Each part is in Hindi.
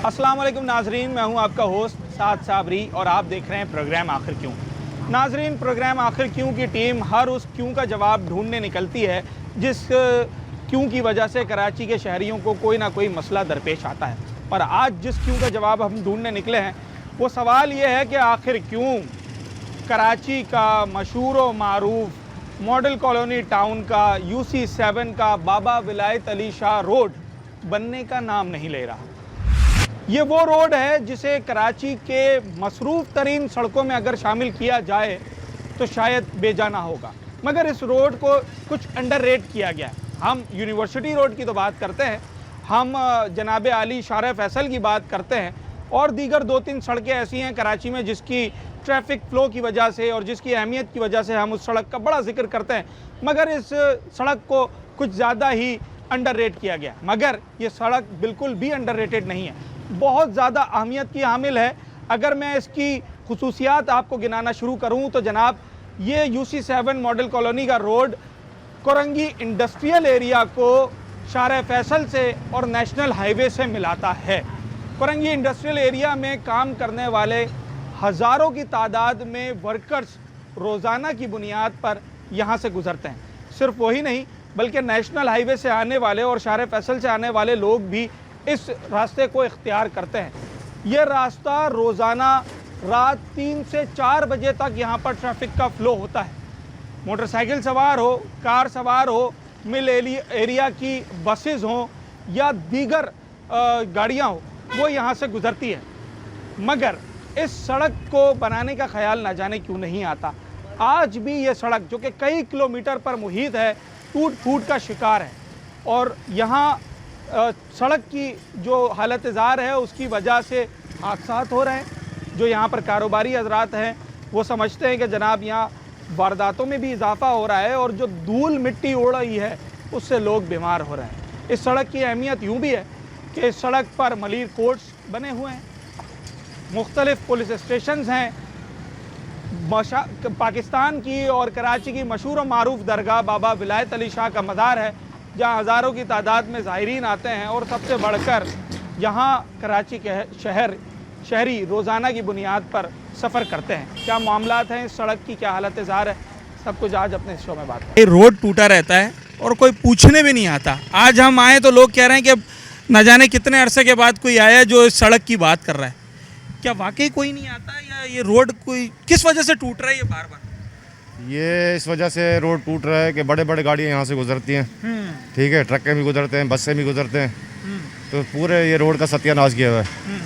अस्सलाम वालेकुम नाजरीन, मैं हूं आपका होस्ट साद साबरी और आप देख रहे हैं प्रोग्राम आखिर क्यों। नाजरीन, प्रोग्राम आखिर क्यों की टीम हर उस क्यों का जवाब ढूंढने निकलती है जिस क्यों की वजह से कराची के शहरियों को कोई ना कोई मसला दरपेश आता है। और आज जिस क्यों का जवाब हम ढूंढने निकले हैं वो सवाल ये है कि आखिर क्यों कराची का मशहूर व मारूफ मॉडल कॉलोनी टाउन का UC7 का बाबा विलायत अली शाह रोड बनने का नाम नहीं ले रहा। ये वो रोड है जिसे कराची के मसरूफ़ तरीन सड़कों में अगर शामिल किया जाए तो शायद बेजाना होगा, मगर इस रोड को कुछ अंडर रेट किया गया है। हम यूनिवर्सिटी रोड की तो बात करते हैं, हम जनाब आली शाह फैसल की बात करते हैं और दीगर 2-3 सड़कें ऐसी हैं कराची में जिसकी ट्रैफिक फ़्लो की वजह से और जिसकी अहमियत की वजह से हम उस सड़क का बड़ा जिक्र करते हैं, मगर इस सड़क को कुछ ज़्यादा ही अंडर रेट किया गया। मगर ये सड़क बिल्कुल भी अंडर रेटेड नहीं है, बहुत ज़्यादा अहमियत की हामिल है। अगर मैं इसकी खुसूसियात आपको गिनाना शुरू करूँ तो जनाब ये UC7 मॉडल कॉलोनी का रोड कोरंगी इंडस्ट्रियल एरिया को शाह फैसल से और नेशनल हाईवे से मिलाता है। कोरंगी इंडस्ट्रियल एरिया में काम करने वाले हज़ारों की तादाद में वर्कर्स रोज़ाना की बुनियाद पर यहाँ से गुज़रते हैं। सिर्फ वही नहीं बल्कि नेशनल हाईवे से आने वाले और शाह फैसल से आने वाले लोग भी इस रास्ते को इख्तियार करते हैं। ये रास्ता रोज़ाना रात 3 से 4 बजे तक यहाँ पर ट्रैफिक का फ़्लो होता है। मोटरसाइकिल सवार हो, कार सवार हो, मिल एरिया की बसेस हों या दीगर गाड़ियाँ हो, वो यहाँ से गुज़रती है। मगर इस सड़क को बनाने का ख्याल ना जाने क्यों नहीं आता। आज भी ये सड़क जो कि कई किलोमीटर पर मुहित है टूट फूट का शिकार है और यहाँ सड़क की जो हालत ज़ार है उसकी वजह से हादसात हो रहे हैं। जो यहाँ पर कारोबारी हजरात हैं वो समझते हैं कि जनाब यहाँ वारदातों में भी इजाफा हो रहा है और जो धूल मिट्टी उड़ रही है उससे लोग बीमार हो रहे हैं। इस सड़क की अहमियत यूँ भी है कि इस सड़क पर मलीर कोर्ट्स बने हुए हैं, मुख्तलिफ पुलिस स्टेशंस हैं, पाकिस्तान की और कराची की मशहूर व मारूफ दरगाह बाबा विलायत अली शाह का मज़ार है जहाँ हज़ारों की तादाद में ज़ायरीन आते हैं और सबसे बढ़कर यहाँ कराची के शहरी रोज़ाना की बुनियाद पर सफ़र करते हैं। क्या मामलात हैं इस सड़क की, क्या हालत ज़ार है, सब कुछ आज अपने शो में बात करें। रोड टूटा रहता है और कोई पूछने भी नहीं आता। आज हम आए तो लोग कह रहे हैं कि न जाने कितने अरसे के बाद कोई आया जो इस सड़क की बात कर रहा है। क्या वाकई कोई नहीं आता या ये रोड कोई किस वजह से टूट रहा है ये बार बार? ये इस वजह से रोड टूट रहा है कि बड़े बड़े गाड़ियाँ यहाँ से गुजरती हैं, ठीक है, ट्रकें भी गुजरते हैं, बसें भी गुजरते हैं, तो पूरे ये रोड का सत्यानाश किया हुआ है।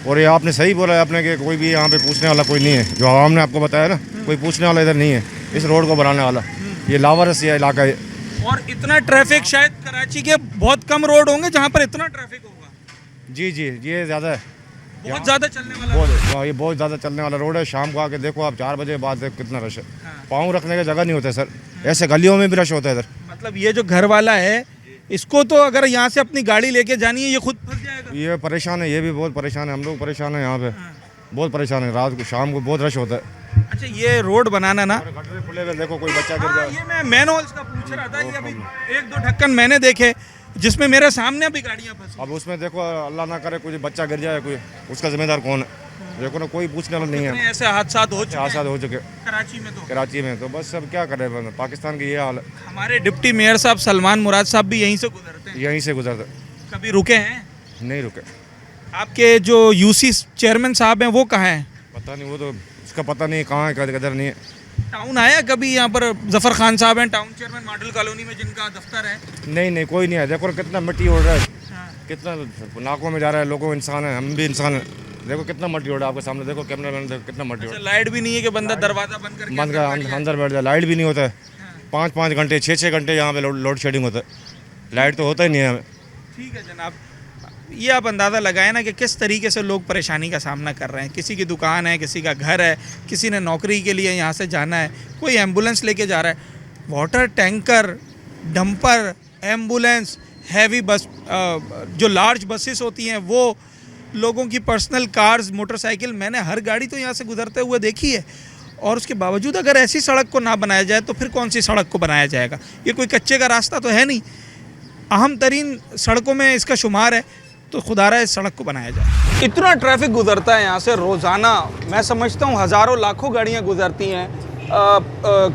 और ये आपने सही बोला है आपने कि कोई भी यहाँ पे पूछने वाला कोई नहीं है। जो आवाम ने आपको बताया ना, कोई पूछने वाला इधर नहीं है इस रोड को बनाने वाला। ये लावारिस ये इलाका है और इतना ट्रैफिक शायद कराची के बहुत कम रोड होंगे जहाँ पर इतना ट्रैफिक होगा। जी जी, ये ज़्यादा है, बहुत ज़्यादा चलने वाला ये बहुत ज़्यादा चलने वाला रोड है। शाम को आके देखो आप 4 बजे बाद देखो कितना रश है। पाँव रखने की जगह नहीं होता सर, ऐसे गलियों में भी रश होता है इधर। मतलब ये जो घर वाला है इसको तो अगर यहाँ से अपनी गाड़ी लेके जानी है ये खुद फंस जाएगा। ये परेशान है, ये भी बहुत परेशान है, हम लोग परेशान है यहाँ पे, बहुत परेशान है। रात को शाम को बहुत रश होता है। अच्छा, ये रोड बनाना ना, गटरे खुले हुए, देखो कोई बच्चा गिर जाए। ये मैं मैनहोल्स का पूछ रहा था, ये अभी 1-2 ढक्कन मैंने देखे जिसमें मेरे सामने भी गाड़ियाँ फंसी। अब उसमें देखो अल्लाह ना करे कोई बच्चा गिर जाए, कोई उसका जिम्मेदार कौन है? देखो ना, कोई पूछने वाला नहीं है। ऐसे हादसा हो चुके कराची में, तो बस अब क्या करें, पाकिस्तान की ये हाल है। हमारे डिप्टी मेयर साहब सलमान मुराद साहब भी यहीं से गुजरते हैं। यहीं से गुजरते। कभी रुके हैं? नहीं रुके। आपके जो UC चेयरमैन साहब हैं वो कहाँ हैं? पता नहीं, वो तो उसका पता नहीं कहाँ है, किधर नहीं है। टाउन आया कभी यहाँ पर? जफर खान साहब हैं टाउन चेयरमैन मॉडल कॉलोनी में जिनका दफ्तर है। नहीं, कोई नहीं है। देखो कितना मिट्टी उड़ रहा है, कितना नाकों में जा रहा है, लोगों इंसान है, हम भी इंसान है। देखो कितना मट्टी उड़ रहा है आपके सामने, देखो कैमरा मैन, देखो कितना मट्टी उड़ रहा है। लाइट भी नहीं है कि बंदा दरवाजा बंद कर अंदर बैठ जाए। लाइट भी नहीं होता है, 5-5 घंटे 6-6 घंटे यहाँ पे लोड शेडिंग होता है, लाइट तो होता ही नहीं है हमें। ठीक है जनाब, ये आप अंदाज़ा लगाएं ना कि किस तरीके से लोग परेशानी का सामना कर रहे हैं। किसी की दुकान है, किसी का घर है, किसी ने नौकरी के लिए यहाँ से जाना है, कोई एम्बुलेंस लेके जा रहा है। Water tanker, dumper, ambulance, heavy बस, जो लार्ज बसेस होती हैं वो, लोगों की पर्सनल कार्स, मोटरसाइकिल, मैंने हर गाड़ी तो यहाँ से गुजरते हुए देखी है। और उसके बावजूद अगर ऐसी सड़क को ना बनाया जाए तो फिर कौन सी सड़क को बनाया जाएगा? ये कोई कच्चे का रास्ता तो है नहीं, अहम तरीन सड़कों में इसका शुमार है, तो खुदारा इस सड़क को बनाया जाए। इतना ट्रैफिक गुजरता है यहाँ से रोज़ाना, मैं समझता हूँ हज़ारों लाखों गाड़ियाँ गुजरती हैं।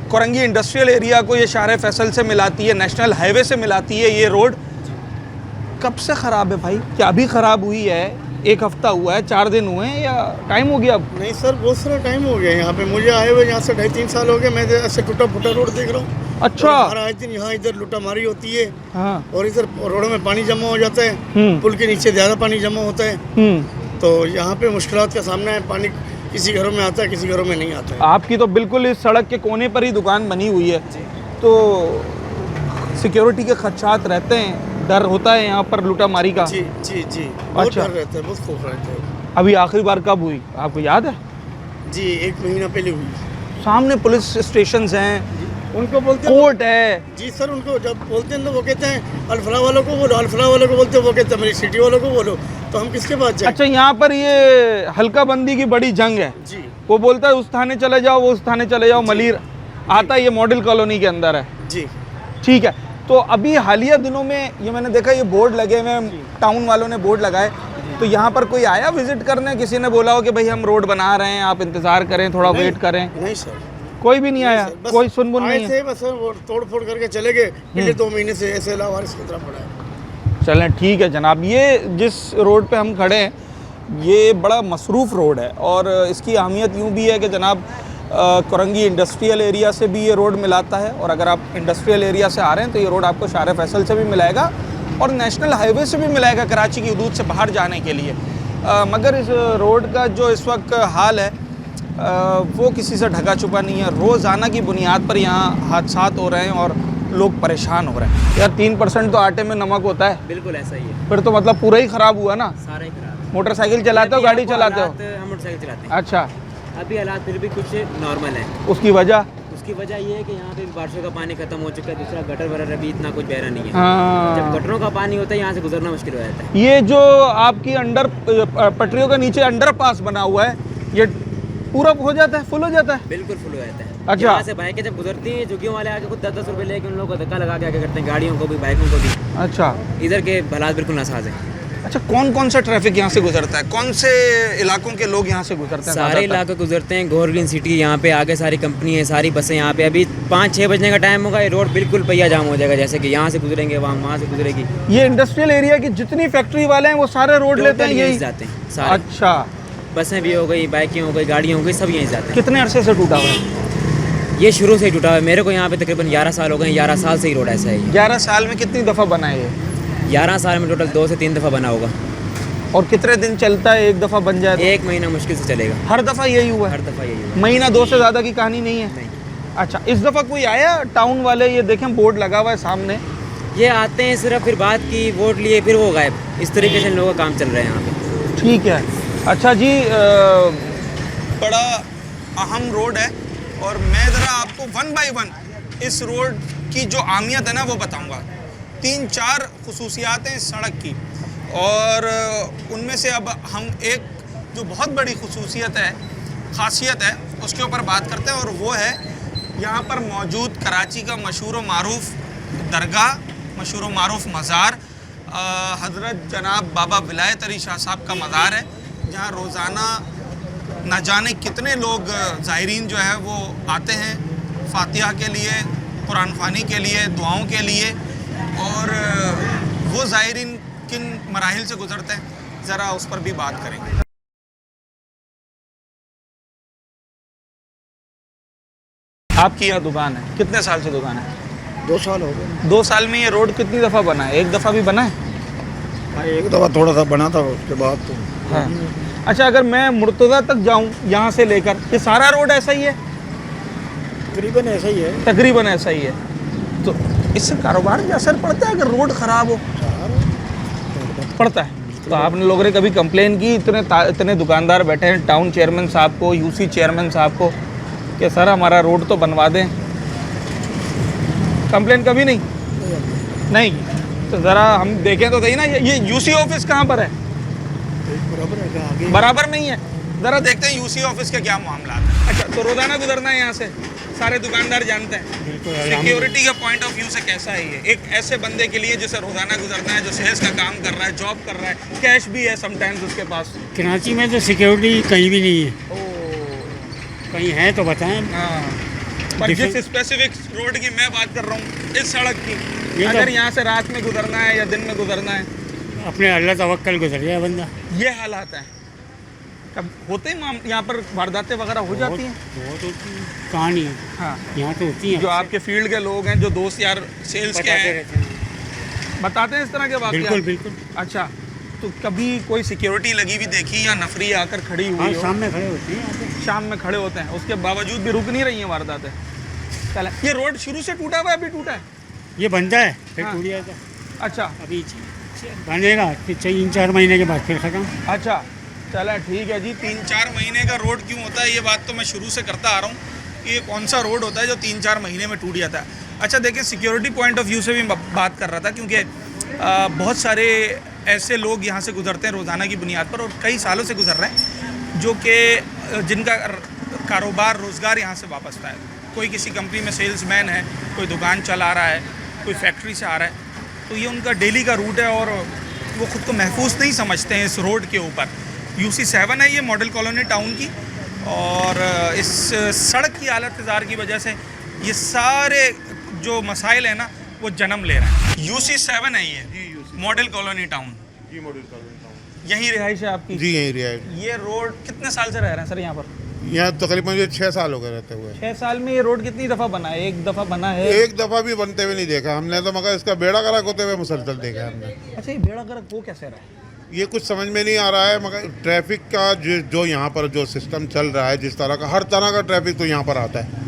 कोरंगी इंडस्ट्रियल एरिया को ये शाहर फैसल से मिलाती है, नेशनल हाईवे से मिलाती है ये रोड। कब से ख़राब है भाई? क्या अभी ख़राब हुई है? एक हफ्ता हुआ है, 4 दिन हुए हैं, या टाइम हो गया अब? नहीं सर, बहुत सारा टाइम हो गया यहाँ पे। मुझे आए हुए यहाँ से 2.5-3 साल हो गए। मैं ऐसे टूटा फूटा रोड देख रहा हूँ। अच्छा। हर आए दिन यहाँ इधर लुटामारी होती है। हाँ। और इधर रोडों में पानी जमा हो जाता है, पुल के नीचे ज़्यादा पानी जमा होता है। तो यहाँ पे मुश्किलात का सामना है। पानी किसी घरों में आता है, किसी घरों में नहीं आता है। आपकी तो बिल्कुल इस सड़क के कोने पर ही दुकान बनी हुई है, तो सिक्योरिटी के खदशात रहते हैं, डर होता है यहाँ पर लूटामारी का? जी जी जी, बहुत अच्छा। डर रहता है, बहुत खौफ रहता है। अभी आखिरी बार कब हुई, आपको याद है? जी 1 महीना पहले हुई। सामने पुलिस स्टेशंस हैं, उनको बोलते हैं, कोर्ट है। जी सर, उनको जब बोलते हैं तो वो कहते हैं अल्फला वालों को बोलो, अल्फला वालों को बोलते हैं, वो कहते हैं मेरी सिटी वालों को बोलो। तो हम किसके पास जाएं? अच्छा, यहाँ पर ये हल्का बंदी की बड़ी जंग है। जी वो बोलता है उस थाने चले जाओ, वो उस थाने चले जाओ। मलिर आता है, ये मॉडल कॉलोनी के अंदर है। जी ठीक है। तो अभी हालिया दिनों में ये मैंने देखा, ये बोर्ड लगे हुए हैं, टाउन वालों ने बोर्ड लगाए। तो यहाँ पर कोई आया विजिट करने? किसी ने बोला हो कि भाई हम रोड बना रहे हैं, आप इंतज़ार करें, थोड़ा वेट करें? नहीं सर, कोई भी नहीं आया, बस कोई सुनबुन आए नहीं है। थे, बस वो तोड़ फोड़ करके चले गए। पिछले 2 महीने से ऐसे लावारिस की तरह पड़ा है। चलें, ठीक है जनाब। ये जिस रोड पे हम खड़े हैं, ये बड़ा मसरूफ़ रोड है, और इसकी अहमियत यूँ भी है कि जनाब कोरंगी इंडस्ट्रियल एरिया से भी ये रोड मिलाता है। और अगर आप इंडस्ट्रियल एरिया से आ रहे हैं तो ये रोड आपको शाहर फैसल से भी मिलाएगा और नेशनल हाईवे से भी मिलाएगा, कराची की हदूद से बाहर जाने के लिए। मगर इस रोड का जो इस वक्त हाल है वो किसी से ढका छुपा नहीं है। रोज़ाना की बुनियाद पर यहाँ हादसात हो रहे हैं और लोग परेशान हो रहे हैं। यार 3% तो आटे में नमक होता है। बिल्कुल ऐसा ही है, फिर तो मतलब पूरा ही ख़राब हुआ ना। सारा ही खराब। मोटरसाइकिल चलाते हो, गाड़ी चलाते हो? हम मोटरसाइकिल चलाते हैं। अच्छा, अभी हालात फिर भी कुछ नॉर्मल है। उसकी वजह? उसकी वजह ये है कि यहाँ पे बारिशों का पानी खत्म हो चुका है। दूसरा गटर वगैरह अभी इतना कुछ बहरा नहीं है। हाँ। जब गटरों का पानी होता है यहाँ से गुजरना मुश्किल हो जाता है। ये जो आपकी अंडर पटरियों के नीचे अंडरपास बना हुआ है, ये पूरा हो जाता है, फुल हो जाता है? बिल्कुल फुल हो जाता है। अच्छा। यहाँ से बाइकें जब गुजरती हैं, झुग्गियों वाले आके खुद 10-10 रुपये लेके उन लोगों को धक्का लगा के आगे करते हैं, गाड़ियों को भी, बाइकों को भी। अच्छा। इधर के हालात बिल्कुल नासाज हैं। अच्छा, कौन कौन सा ट्रैफिक यहाँ से गुजरता है? कौन से इलाकों के लोग यहाँ से गुजरते हैं? सारे ज़्यादातर? इलाके गुजरते हैं। गोर ग्रीन सिटी यहाँ पे आगे सारी कंपनी है, सारी बसें यहाँ पे। अभी 5-6 बजने का टाइम होगा, ये रोड बिल्कुल पहिया जाम हो जाएगा। जैसे कि यहाँ से गुजरेंगे, वहाँ से गुजरेगी। ये इंडस्ट्रियल एरिया की जितनी फैक्ट्री वाले हैं वो सारे रोड लेते हैं यहीं यही? जाते हैं सारे। अच्छा। बसें भी हो गई, बाइकें हो गई, गाड़ियाँ हो गई, सब यहीं जाते हैं। कितने अरसे से टूटा हुआ है? ये शुरू से ही टूटा हुआ है। मेरे को यहाँ पे तकरीबन 11 साल हो गए। 11 साल से ही रोड ऐसा है। 11 साल में कितनी दफ़ा बना है ये? 11 साल में टोटल 2 से 3 दफ़ा बना होगा। और कितने दिन चलता है एक दफ़ा बन जाए तो? 1 महीना मुश्किल से चलेगा। हर दफ़ा यही हुआ है? हर दफ़ा यही होगा। महीना 2 से ज़्यादा की कहानी नहीं है? नहीं। अच्छा, इस दफ़ा कोई आया टाउन वाले? ये देखें बोर्ड लगा हुआ है सामने। ये आते हैं सिर्फ, फिर बात की, वोट लिए, फिर वो गायब। इस तरीके से इन लोगों का काम चल रहा है यहाँ पे। ठीक है। अच्छा जी, बड़ा अहम रोड है और मैं ज़रा आपको 1 बाय 1 इस रोड की जो अहमियत है ना वो बताऊंगा। 3-4 खसूसियात हैं इस सड़क की, और उनमें से अब हम एक जो बहुत बड़ी खसूसियत है, खासियत है, उसके ऊपर बात करते हैं। और वो है यहाँ पर मौजूद कराची का मशहूर व मारूफ दरगाह, मशहूर व मारूफ मज़ार, हज़रत जनाब बाबा विलायत अली शाह साहब का मज़ार है, जहाँ रोज़ाना न जाने कितने लोग ज़ायरीन जो है वो आते हैं फातिहा के लिए, कुरान ख़वानी के लिए, दुआओं के लिए। और वो ज़ायरीन किन मराहिल से गुज़रते हैं, ज़रा उस पर भी बात करेंगे। आपकी यहाँ दुकान है, कितने साल से दुकान है? 2 साल हो गए। 2 साल में ये रोड कितनी दफ़ा बना है? एक दफ़ा भी बना है? हाँ, एक दफ़ा थोड़ा सा बना था, उसके बाद तो हाँ। अच्छा, अगर मैं मुर्तज़ा तक जाऊँ यहाँ से लेकर, ये सारा रोड ऐसा ही है? तकरीबन ऐसा ही है। तकरीबन ऐसा ही है। तो इससे कारोबार में असर पड़ता है अगर रोड ख़राब हो? पड़ता है। तो आपने लोगों ने कभी कंप्लेन की इतने दुकानदार बैठे हैं टाउन चेयरमैन साहब को, यूसी चेयरमैन साहब को, कि सर हमारा रोड तो बनवा दें? कंप्लेन कभी नहीं? नहीं। तो ज़रा हम देखें तो सही ना, ये यूसी ऑफिस कहाँ पर है? बराबर है, आगे बराबर में ही है। ज़रा देखते हैं यूसी ऑफिस के क्या मामला है। अच्छा, तो रोज़ाना गुजरना है यहाँ से? सारे दुकानदार जानते हैं। बिल्कुल सिक्योरिटी का पॉइंट ऑफ व्यू से कैसा है ये एक ऐसे बंदे के लिए जिसे रोजाना गुजरना है, जो सेल्स का काम कर रहा है, जॉब कर रहा है, कैश भी है समटाइम्स उसके पास? कराची में तो सिक्योरिटी कहीं भी नहीं है। कहीं है तो बताएं। हाँ, पर जिस स्पेसिफिक रोड की मैं बात कर रहा हूँ, इस सड़क की, ये तो- अगर यहाँ से रात में गुजरना है या दिन में गुजरना है, अपने अल्लाह तवक्कल गुजर जाए बंदा। ये हालात हैं। कब होते हैं यहाँ पर वारदातें वगैरह हो जाती हैं? वो तो कहानी है, हाँ, यहाँ तो होती है। जो आपके फील्ड के लोग हैं, जो दोस्त यार सेल्स के बताते हैं, रहते हैं। बताते हैं इस तरह के बिल्कुल वाक़यात? बिल्कुल। अच्छा, तो कभी कोई सिक्योरिटी लगी हुई देखी या नफरी आकर खड़ी हाँ, हुई हो? सामने खड़े होते हैं यहाँ पे। शाम में खड़े होते हैं, उसके बावजूद भी रुक नहीं रही हैं वारदातें? चलें, ये रोड शुरू से टूटा हुआ है, अभी टूटा है? ये बनता है फिर हाँ। टूट जाता। अच्छा अभी बनेगा फिर 3-4 महीने के बाद फिर ख़त्म। अच्छा, चला ठीक है जी। 3-4 महीने का रोड क्यों होता है, ये बात तो मैं शुरू से करता आ रहा हूँ कि ये कौन सा रोड होता है जो 3-4 महीने में टूट जाता है। अच्छा देखिए, सिक्योरिटी पॉइंट ऑफ व्यू से भी बात कर रहा था, क्योंकि बहुत सारे ऐसे लोग यहाँ से गुजरते हैं रोज़ाना की बुनियाद पर, और कई सालों से गुजर रहे हैं, जो कि जिनका कारोबार रोज़गार यहाँ से वापसता है। कोई किसी कंपनी में सेल्समैन है, कोई दुकान चला रहा है, कोई फैक्ट्री से आ रहा है, तो ये उनका डेली का रूट है और वो ख़ुद को महफूज नहीं समझते हैं इस रोड के ऊपर। UC7 है ये मॉडल कॉलोनी टाउन की, और इस सड़क की हालत जार की वजह से ये सारे जो मसाइल हैं ना वो जन्म ले रहे हैं। UC7 है ये मॉडल कॉलोनी टाउन। जी मॉडल कॉलोनी टाउन। यही रिहाइश है आपकी? जी यही रिहाइश। ये रोड कितने साल से रह रहे हैं सर यहाँ पर? यहाँ तकरीबन मुझे 6 साल हो गए रहते हुए। 6 साल में ये रोड कितनी दफ़ा बना है? एक दफ़ा बना है? एक दफ़ा भी बनते हुए नहीं देखा हमने, तो मगर इसका बेड़ा गर्क होते हुए मुसलसल देखा है हमने। अच्छा, ये बेड़ा गर्क वो कैसे रहा है? ये कुछ समझ में नहीं आ रहा है, मगर ट्रैफिक का जो यहाँ पर जो सिस्टम चल रहा है, जिस तरह का हर तरह का ट्रैफिक तो यहाँ पर आता है,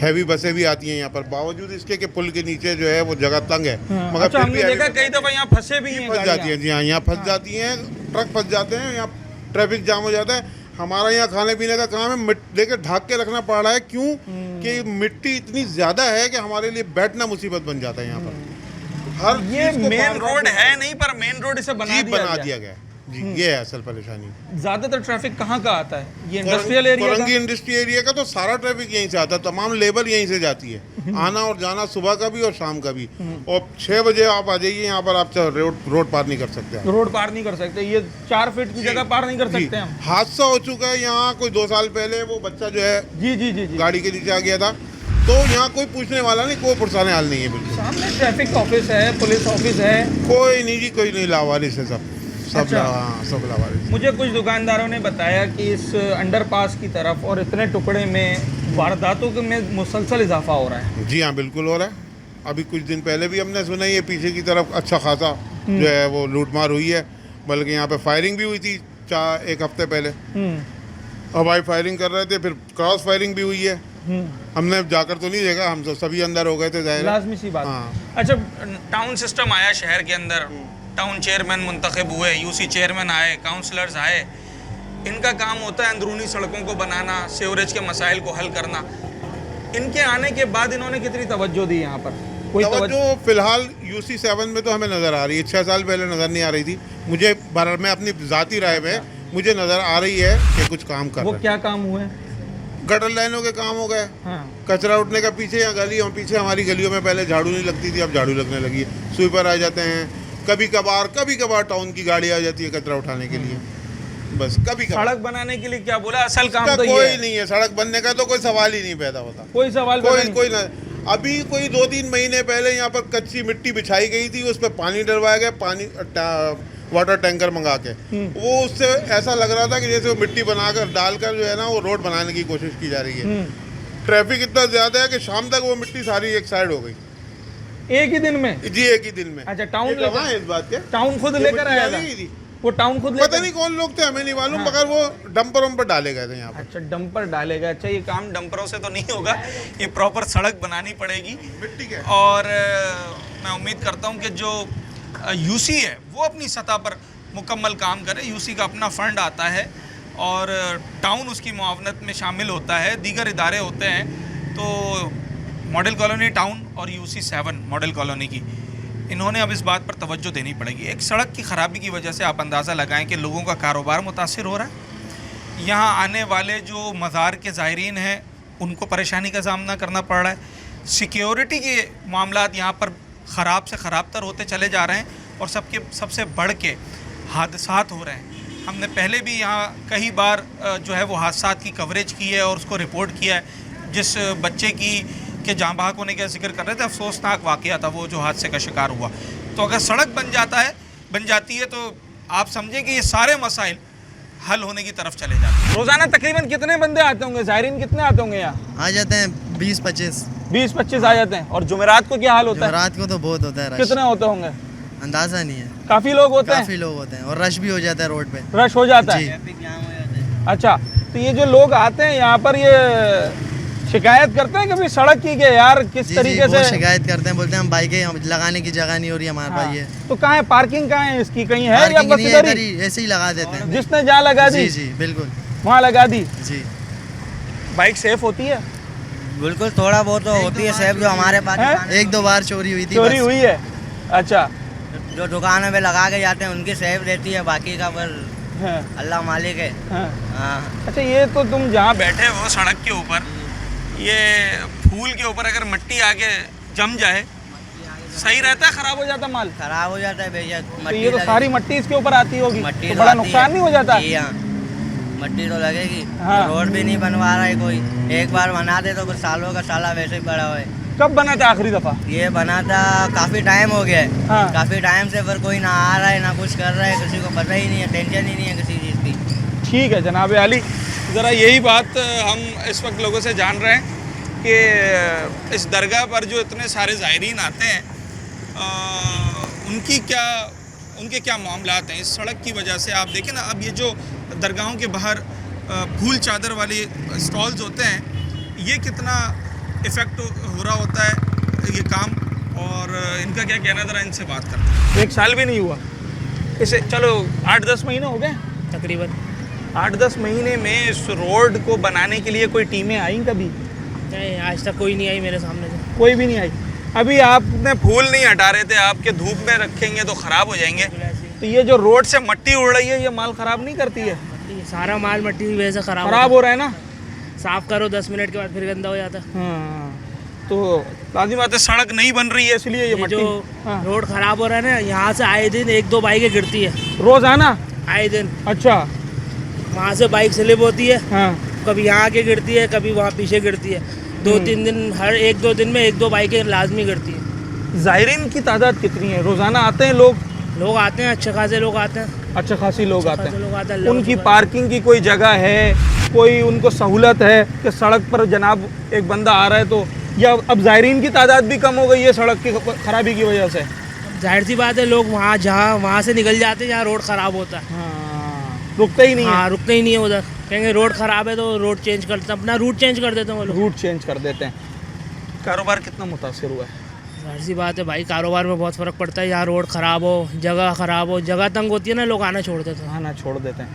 हैवी बसें भी आती हैं यहाँ पर, बावजूद इसके कि पुल के नीचे जो है वो जगह तंग है। मगर अच्छा, फिर हमने भी देखा कई दफ़ा यहाँ फंसे भी हैं फंस जाती है। जी हाँ, यहाँ फंस जाती हैं, ट्रक फंस जाते हैं, यहाँ ट्रैफिक जाम हो जाता है। हमारा यहाँ खाने पीने का काम है, लेकर ढक के रखना पड़ रहा है। क्यों कि मिट्टी इतनी ज़्यादा है कि हमारे लिए बैठना मुसीबत बन जाता है यहाँ पर। हर ये चीज़ को मेन बार-बार रोड है नहीं, पर मेन रोड इसे बना दिया गया। जी, ये है असल परेशानी। ज़्यादातर ट्रैफिक कहाँ का आता है? ये industrial area Korangi industry area का तो सारा ट्रैफिक यहीं से आता है, तमाम लेबर यहीं से जाती है, आना और जाना सुबह का भी और शाम का भी। और 6 बजे आप आ जाइए यहाँ पर, आप रोड पार नहीं कर सकते। रोड पार नहीं कर सकते, ये 4 फीट की जगह पार नहीं कर सकते हम। हादसा हो चुका है यहाँ कोई 2 साल पहले, वो बच्चा जो है जी जी जी जी, गाड़ी के नीचे आ गया था, तो यहाँ कोई पूछने वाला नहीं, कोई पुरसाने हाल नहीं है बिल्कुल। सामने ट्रैफिक ऑफिस है, पुलिस ऑफिस है, कोई नहीं जी, कोई नहीं, लावारिस है सब अच्छा। सब लावारिस। मुझे कुछ दुकानदारों ने बताया कि इस अंडरपास की तरफ और इतने टुकड़े में वारदातों के में मुसलसल इजाफा हो रहा है। जी हाँ, बिल्कुल हो रहा है। अभी कुछ दिन पहले भी हमने सुना ये पीछे की तरफ अच्छा खासा जो है वो लूटमार हुई है, बल्कि यहाँ पे फायरिंग भी हुई थी 1 हफ्ते पहले। हवाई फायरिंग कर रहे थे, फिर क्रॉस फायरिंग भी हुई है। हमने जाकर तो नहीं देखा, हम तो सभी अंदर हो गए थे, जाहिर है। लाजमी सी बात। हाँ। अच्छा, टाउन सिस्टम आया शहर के अंदर, टाउन चेयरमैन मुंतखब हुए, UC चेयरमैन आए, काउंसलर्स आए, इनका काम होता है अंदरूनी सड़कों को बनाना, सीवरेज के मसाइल को हल करना। इनके आने के बाद इन्होंने कितनी तवज्जो दी यहाँ पर? कोई तवज्जो फिलहाल UC7 में तो हमें नज़र आ रही है, 6 साल पहले नज़र नहीं आ रही थी मुझे। मैं अपनी ज़ाती राय में मुझे नज़र आ रही है कि कुछ काम कर वो रहे हैं। क्या काम हुए? गटर लाइनों के काम हो गए, हाँ। कचरा उठने का पीछे या गलियों पीछे, हमारी गलियों में पहले झाड़ू नहीं लगती थी, अब झाड़ू लगने लगी है। स्वीपर आ जाते हैं, कभी कभार टाउन की गाड़ी आ जाती है कचरा उठाने के लिए, बस कभी कभार। सड़क बनाने के लिए क्या बोला? असल काम तो कोई ये है। नहीं है, सड़क बनने का तो कोई सवाल ही नहीं पैदा होता। कोई सवाल पैदा नहीं। कोई ना। अभी कोई 2-3 महीने पहले यहाँ पर कच्ची मिट्टी बिछाई गई थी, उस पर पानी डलवाया गया, पानी वाटर टैंकर मंगा के। वो उससे ऐसा लग रहा था कि जैसे वो मिट्टी बनाकर डालकर जो है ना वो रोड बनाने की कोशिश की जा रही है। ट्रैफिक इतना ज्यादा है कि शाम तक वो मिट्टी सारी एक साइड हो गई, एक ही दिन में? जी एक ही दिन में। अच्छा, टाउन ये गवाह है इस बात के, टाउन खुद ये लेकर मिट्टी आया आ था? गई थी। वो टाउन खुद पता लेकर? नहीं कौन लोग थे, हमें नहीं मालूम, मगर वो डंपरों पर डाले गए थे यहाँ पर। अच्छा, डंपर डालेगा। अच्छा, ये काम डंपरों से तो नहीं होगा, ये प्रॉपर सड़क बनानी पड़ेगी मिट्टी के। और मैं उम्मीद करता हूँ कि जो UC है वो अपनी सतह पर मुकम्मल काम करे। UC का अपना फंड आता है और टाउन उसकी मुआवनत में शामिल होता है, दीगर इदारे होते हैं। तो मॉडल कॉलोनी टाउन और UC7 मॉडल कॉलोनी की, इन्होंने अब इस बात पर तवज्जो देनी पड़ेगी। एक सड़क की ख़राबी की वजह से आप अंदाज़ा लगाएं कि लोगों का कारोबार मुतासिर हो रहा है। यहाँ आने वाले जो मज़ार के ज़ायरीन हैं उनको परेशानी का सामना करना पड़ रहा है। सिक्योरिटी के मामलात यहाँ पर ख़राब से ख़राब तर होते चले जा रहे हैं और सबसे बढ़ के हादसात हो रहे हैं। हमने पहले भी यहाँ कई बार जो है वो हादसात की कवरेज की है और उसको रिपोर्ट किया है। जिस बच्चे के जाँ बहक होने का जिक्र कर रहे थे, अफसोसनाक वाक़या था वो जो हादसे का शिकार हुआ। तो अगर सड़क बन जाती है तो आप समझें कि ये सारे मसाइल हल होने की तरफ चले जाते हैं। रोज़ाना तकरीबन कितने बंदे आते होंगे, ज़ायरीन कितने आते होंगे यहाँ? आ जाते हैं 20-25। 20-25 आ जाते हैं। और जुमेरात को क्या हाल होता है? रात को तो बहुत होता है रश, कितने होते होंगे? अंदाजा नहीं है। काफ़ी लोग होते हैं? काफी लोग होते हैं और रश भी हो जाता है रोड पे। रश हो जाता जी। है। अच्छा, तो ये जो लोग आते हैं यहाँ पर, ये शिकायत करते हैं कभी सड़क की कि यार किस तरीके से? शिकायत करते हैं, बोलते हैं हम बाइकें लगाने की जगह नहीं हो रही हमारे पास। ये तो कहाँ है पार्किंग, कहाँ है इसकी? कहीं है या पार्किंग बस नहीं है, इधर इधर ही ही ऐसे ही लगा देते हैं। जिसने जहाँ लगा दी? जी जी बिल्कुल, वहाँ लगा दी। जी बाइक सेफ होती है? बिल्कुल, थोड़ा बहुत तो होती है सेफ। जो हमारे पास है? 1-2 बार चोरी हुई थी। चोरी बस। हुई है? अच्छा। जो दुकानों पे लगा के जाते हैं उनकी सेफ रहती है, बाकी का पर हाँ, अल्लाह मालिक है। हाँ। हाँ। अच्छा, ये तो तुम जहाँ बैठे हो सड़क के ऊपर, ये फूल के ऊपर अगर मिट्टी आके जम जाए सही रहता है, ख़राब हो जाता माल? खराब हो जाता है बेशक। तो ये तो सारी मट्टी इसके ऊपर आती होगी, मट्टी तो तो बड़ा आती नुकसान है। नहीं हो जाता? जी हाँ, मट्टी तो लगेगी। हाँ। रोड भी नहीं बनवा रहा है कोई। एक बार बना दे तो कुछ सालों का साला वैसे ही पड़ा हुआ है। कब बना था आखिरी दफ़ा? ये बना था काफ़ी टाइम हो गया है। हाँ। काफ़ी टाइम से पर कोई ना आ रहा है ना कुछ कर रहा है, किसी को पता ही नहीं है, टेंशन ही नहीं है किसी चीज़ की। ठीक है जनाब अली। ज़रा यही बात हम इस वक्त लोगों से जान रहे हैं कि इस दरगाह पर जो इतने सारे ज़ायरीन आते हैं, उनके क्या मामलात हैं इस सड़क की वजह से। आप देखें ना, अब ये जो दरगाहों के बाहर फूल चादर वाले स्टॉल्स होते हैं, ये कितना इफ़ेक्ट हो रहा होता है ये काम, और इनका क्या कहना, ज़रा इनसे बात करते हैं। 1 साल भी नहीं हुआ इसे, चलो 8-10 महीने हो गए तकरीबन। 8-10 महीने में इस रोड को बनाने के लिए कोई टीमें आई कभी? नहीं, आज तक कोई नहीं आई मेरे सामने से। कोई भी नहीं आई। अभी आपने फूल नहीं हटा रहे थे, आपके धूप में रखेंगे तो ख़राब हो जाएंगे। तो ये जो रोड से मट्टी उड़ रही है, ये माल ख़राब नहीं करती है? सारा माल मट्टी की वजह से ख़राब हो रहा है ना। साफ करो 10 मिनट के बाद फिर गंदा हो जाता है। हाँ, तो लाजिम बात है, सड़क नहीं बन रही है इसलिए ये मट्टी। जो हाँ। रोड खराब हो रहा है ना, यहाँ से आए दिन 1-2 बाइकें गिरती है रोज़ाना? आए दिन। अच्छा। वहाँ से बाइक स्लिप होती है, हाँ। कभी यहाँ आके गिरती है, कभी वहाँ पीछे गिरती है। 2-3 दिन, हर 1-2 दिन में 1-2 बाइकें लाजमी गिरती है। ज़ायरीन की तादाद कितनी है? रोज़ाना आते हैं लोग? लोग आते हैं, अच्छे खासे लोग आते हैं। अच्छा खासी लोग आते खासे लोग आते हैं। हैं। उनकी पार्किंग की कोई जगह है, कोई उनको सहूलत है कि सड़क पर जनाब एक बंदा आ रहा है तो, या अब ज़ायरीन की तादाद भी कम हो गई है सड़क की ख़राबी की वजह से? जाहिर सी बात है, लोग वहाँ से निकल जाते हैं जहाँ रोड ख़राब होता है। हाँ, रुकते ही नहीं है। हाँ, रुकते ही नहीं है उधर। कहेंगे रोड ख़राब है तो रोड चेंज करते हैं, अपना रूट चेंज कर देते हैं वो लोग। रूट चेंज कर देते हैं। कारोबार कितना मुतासिर हुआ है? जाहिर सी बात है भाई, कारोबार में बहुत फ़र्क पड़ता है। यहाँ रोड ख़राब हो, जगह ख़राब हो, जगह तंग होती है ना, लोग आना छोड़ देते आना छोड़ देते हैं।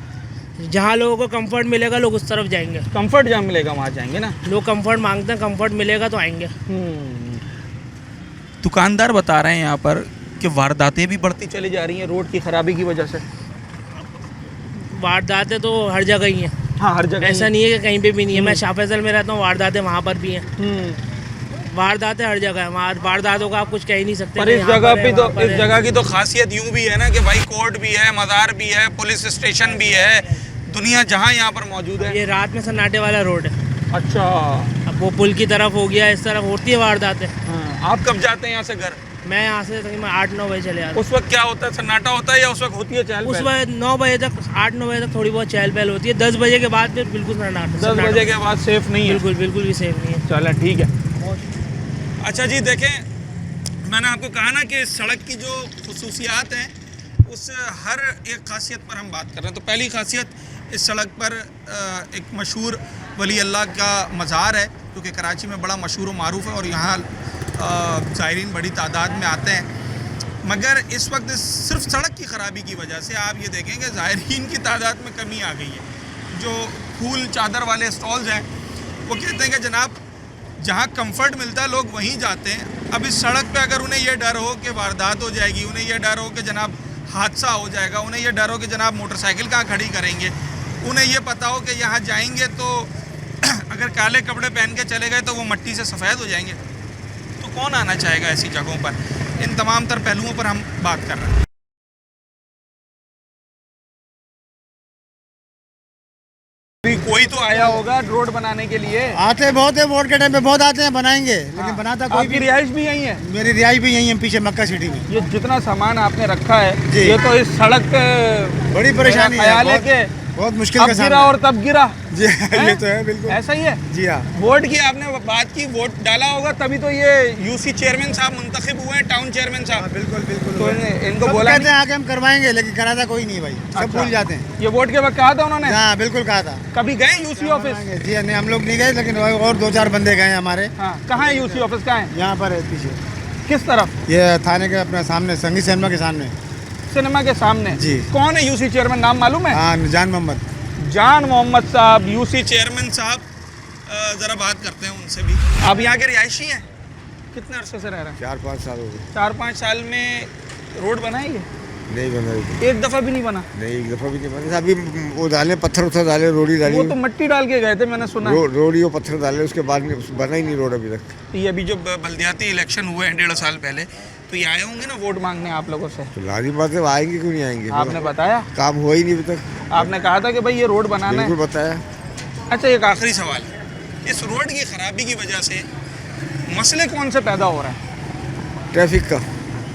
हैं। जहाँ लोगों को कंफर्ट मिलेगा लोग उस तरफ जाएंगे। कंफर्ट जहाँ मिलेगा वहाँ जाएंगे ना। लोग कंफर्ट मांगते हैं, कंफर्ट मिलेगा तो आएंगे। दुकानदार बता रहे हैं यहाँ पर कि वारदातें भी बढ़ती चली जा रही हैं रोड की ख़राबी की वजह से। वारदातें तो हर जगह ही हैं। हाँ, हर जगह। ऐसा नहीं है कि कहीं पे भी नहीं है। मैं शाह फैसल में रहता हूँ, वारदातें वहाँ पर भी हैं। वारदातें हर जगह है, वारदातों का आप कुछ कह ही नहीं सकते। पर इस जगह पे तो, इस जगह की तो खासियत यूँ भी है ना कि भाई कोर्ट भी है, मज़ार भी है, पुलिस स्टेशन भी है, दुनिया जहाँ यहाँ पर मौजूद है। ये रात में सन्नाटे वाला रोड है। अच्छा। अब वो पुल की तरफ हो गया, इस तरफ होती है वारदातें। हाँ। आप कब जाते हैं यहाँ से घर? मैं यहाँ से तकरीबन 8-9 बजे चले आता हूँ। उस वक्त क्या होता है, सन्नाटा होता है या उस वक्त होती है चहल उस पहल? वक्त 9 बजे तक, 8-9 बजे तक थोड़ी बहुत चहल पहल होती है। 10 बजे के बाद फिर बिल्कुल सन्नाटा। 10 बजे के बाद सेफ नहीं है? बिल्कुल बिल्कुल भी सेफ नहीं है। चलो ठीक है। अच्छा जी, देखें, मैंने आपको कहा ना कि सड़क की जो खुसूसियात हैं उस हर एक खासियत पर हम बात कर रहे हैं। तो पहली खासियत, इस सड़क पर एक मशहूर वली अल्लाह का मज़ार है जो कि कराची में बड़ा मशहूर व मारूफ़ है और यहाँ ज़ायरीन बड़ी तादाद में आते हैं। मगर इस वक्त सिर्फ सड़क की ख़राबी की वजह से आप ये देखें कि ज़ायरीन की तादाद में कमी आ गई है। जो फूल चादर वाले स्टॉल्स हैं वो कहते हैं कि जनाब जहाँ कंफर्ट मिलता है लोग वहीं जाते हैं। अब इस सड़क पे अगर उन्हें यह डर हो कि वारदात हो जाएगी, उन्हें यह डर हो कि जनाब हादसा हो जाएगा, उन्हें यह डर हो कि जनाब मोटरसाइकिल कहाँ खड़ी करेंगे, उन्हें ये पता हो कि यहाँ जाएंगे तो अगर काले कपड़े पहन के चले गए तो वो मिट्टी से सफ़ेद हो जाएंगे। तो कौन आना चाहेगा ऐसी जगहों पर? इन तमाम तर पहलुओं पर हम बात कर रहे हैं। कोई तो आया होगा रोड बनाने के लिए। आते बहुत है, वोट के टाइम पे बहुत आते हैं, बनाएंगे, लेकिन बनाता कोई आपकी रिहाइश भी यही है? मेरी रिहाई भी यही है पीछे मक्का सिटी में। ये जितना सामान आपने रखा है जी। ये तो इस सड़क पे बड़ी परेशानी है, ख्याल है कि बहुत मुश्किल अब का गिरा सामना और तब गिरा। जी ये तो है बिल्कुल। ऐसा ही है जी हाँ। वोट की आपने बात की, वोट डाला होगा तभी तो ये यूसी चेयरमैन साहब मुंतखब हुए हैं, टाउन चेयरमैन साहब। बिल्कुल बिल्कुल। तो इनको सब बोला कहते हैं आके हम करवाएंगे, लेकिन कराता कोई नहीं भाई, सब अच्छा। भूल जाते हैं। ये वोट के वक्त कहा था उन्होंने? हाँ बिल्कुल कहा था। कभी गए यूसी ऑफिस? जी नहीं, हम लोग नहीं गए, लेकिन और 2-4 बंदे गए हमारे। हाँ, कहाँ है यूसी ऑफिस? कहाँ है? यहाँ पर है पीछे। किस तरफ? ये थाने के अपने सामने, संगीत सिनेमा के सामने। सिनेमा के सामने जी। कौन है यूसी चेयरमैन, नाम मालूम है? हाँ, जान मोहम्मद। जान मोहम्मद साहब यूसी चेयरमैन साहब ज़रा बात करते हैं उनसे भी। आप यहाँ के रिहायशी हैं? कितने अरसे से रह रहे हैं? 4-5 साल हो गए। 4-5 साल में रोड बनाई है? नहीं बनाई, एक दफ़ा भी नहीं बना? नहीं एक दफ़ा भी नहीं बना। अभी वो डाले, पत्थर उत्थर डाले, रोड़ी डाली। वो तो मिट्टी डाल के गए थे, मैंने सुना है। रोड़ी और पत्थर डाले, उसके बाद में बना ही नहीं रोड अभी तक। ये अभी जो बल्दियाती इलेक्शन हुए हैं 1.5 साल पहले, तो ये आए होंगे ना वोट मांगने आप लोगों से? तो लाजिम बात है, आएंगे क्यों नहीं आएंगे? आपने बताया? काम हुआ ही नहीं अभी तक। आपने कहा था कि भाई ये रोड बनाना है। बिल्कुल बताया। अच्छा, एक आखिरी सवाल है, इस रोड की खराबी की वजह से मसले कौन से पैदा हो रहे हैं? ट्रैफिक का,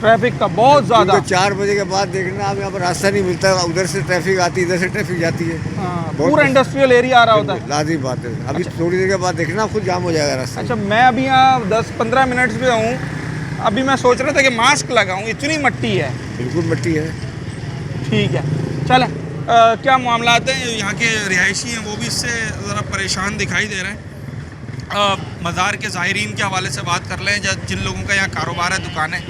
ट्रैफिक का बहुत ज़्यादा। क्योंकि 4 बजे के बाद देखना, अब यहाँ पर रास्ता नहीं मिलता, उधर से ट्रैफिक आती है, इधर से ट्रैफिक जाती है। हाँ, पूरा इंडस्ट्रियल एरिया आ रहा होता है। लाजिम बात है। अभी थोड़ी देर के बाद देखना, खुद जाम हो जाएगा रास्ता। अच्छा, मैं अभी यहाँ 10-15 मिनट पे हूँ, अभी मैं सोच रहा था कि मास्क लगाऊं, इतनी मिट्टी है। बिल्कुल मिट्टी है। ठीक है, चले क्या मामलात हैं यहाँ के रिहायशी हैं, वो भी इससे ज़रा परेशान दिखाई दे रहे हैं। मज़ार के ज़ायरीन के हवाले से बात कर लें, जिन लोगों का यहाँ कारोबार है, दुकानें,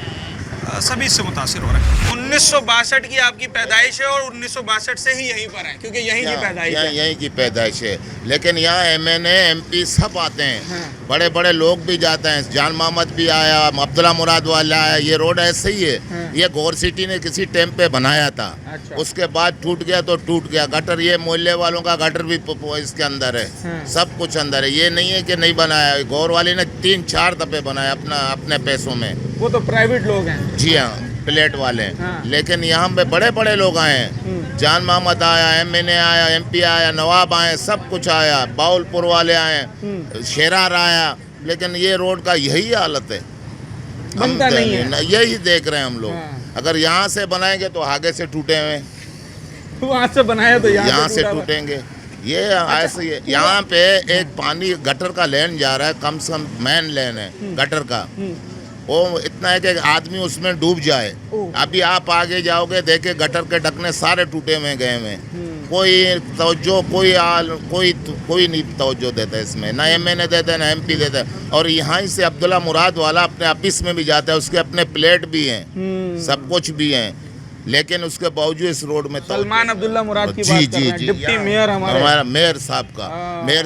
सभी इससे मुतासिर हो रहे हैं। 1962 की आपकी पैदाइश है और 1962 से ही यहीं पर है, क्योंकि यहीं की पैदाइश है। यहीं की पैदाइश है, लेकिन यहाँ MNA MP सब आते हैं, बड़े बड़े लोग भी जाते हैं। जान मोहम्मद भी आया, अब्दुल्ला मुराद वाला आया। ये रोड ऐसे ही है, ये गौर सिटी ने किसी टाइम पे बनाया था। अच्छा। उसके बाद टूट गया तो टूट गया। गटर, ये मोहल्ले वालों का गटर भी इसके अंदर है, सब कुछ अंदर है। ये नहीं है कि नहीं बनाया, गौर वाले ने 3-4 दफे बनाया अपने पैसों में। वो तो प्राइवेट लोग हैं। जी हाँ, प्लेट वाले। लेकिन यहाँ पे बड़े बड़े लोग आए हैं। जान मोहम्मद आया, MNA आया, MP आया, नवाब आए, सब कुछ आया, बाउलपुर वाले आए, शेरार आया। लेकिन ये रोड का यही हालत है, बनता नहीं है। यही देख रहे हैं हम लोग। अगर यहाँ से बनाएंगे तो आगे से टूटे हुए, वहाँ से बनाया तो यहाँ से टूटेंगे। ये ऐसे ही है। यहाँ पे एक पानी गटर का लेन जा रहा है, कम से कम मेन लेन है गटर का, वो इतना है कि आदमी उसमें डूब जाए। अभी आप आगे जाओगे, देखे गटर के ढकने सारे टूटे हुए गए हुए, कोई तवज्जो, कोई नहीं तवज्जो देता इसमें, ना MNA देता है, ना MP देता है। और यहाँ से अब्दुल्ला मुराद वाला अपने ऑफिस में भी जाता है, उसके अपने प्लेट भी हैं, सब कुछ भी हैं, लेकिन उसके बावजूद इस रोड में सलमान अब्दुल्ला मुराद की जी बात जी कर रहे हैं, जी, डिप्टी मेयर हमारा मेयर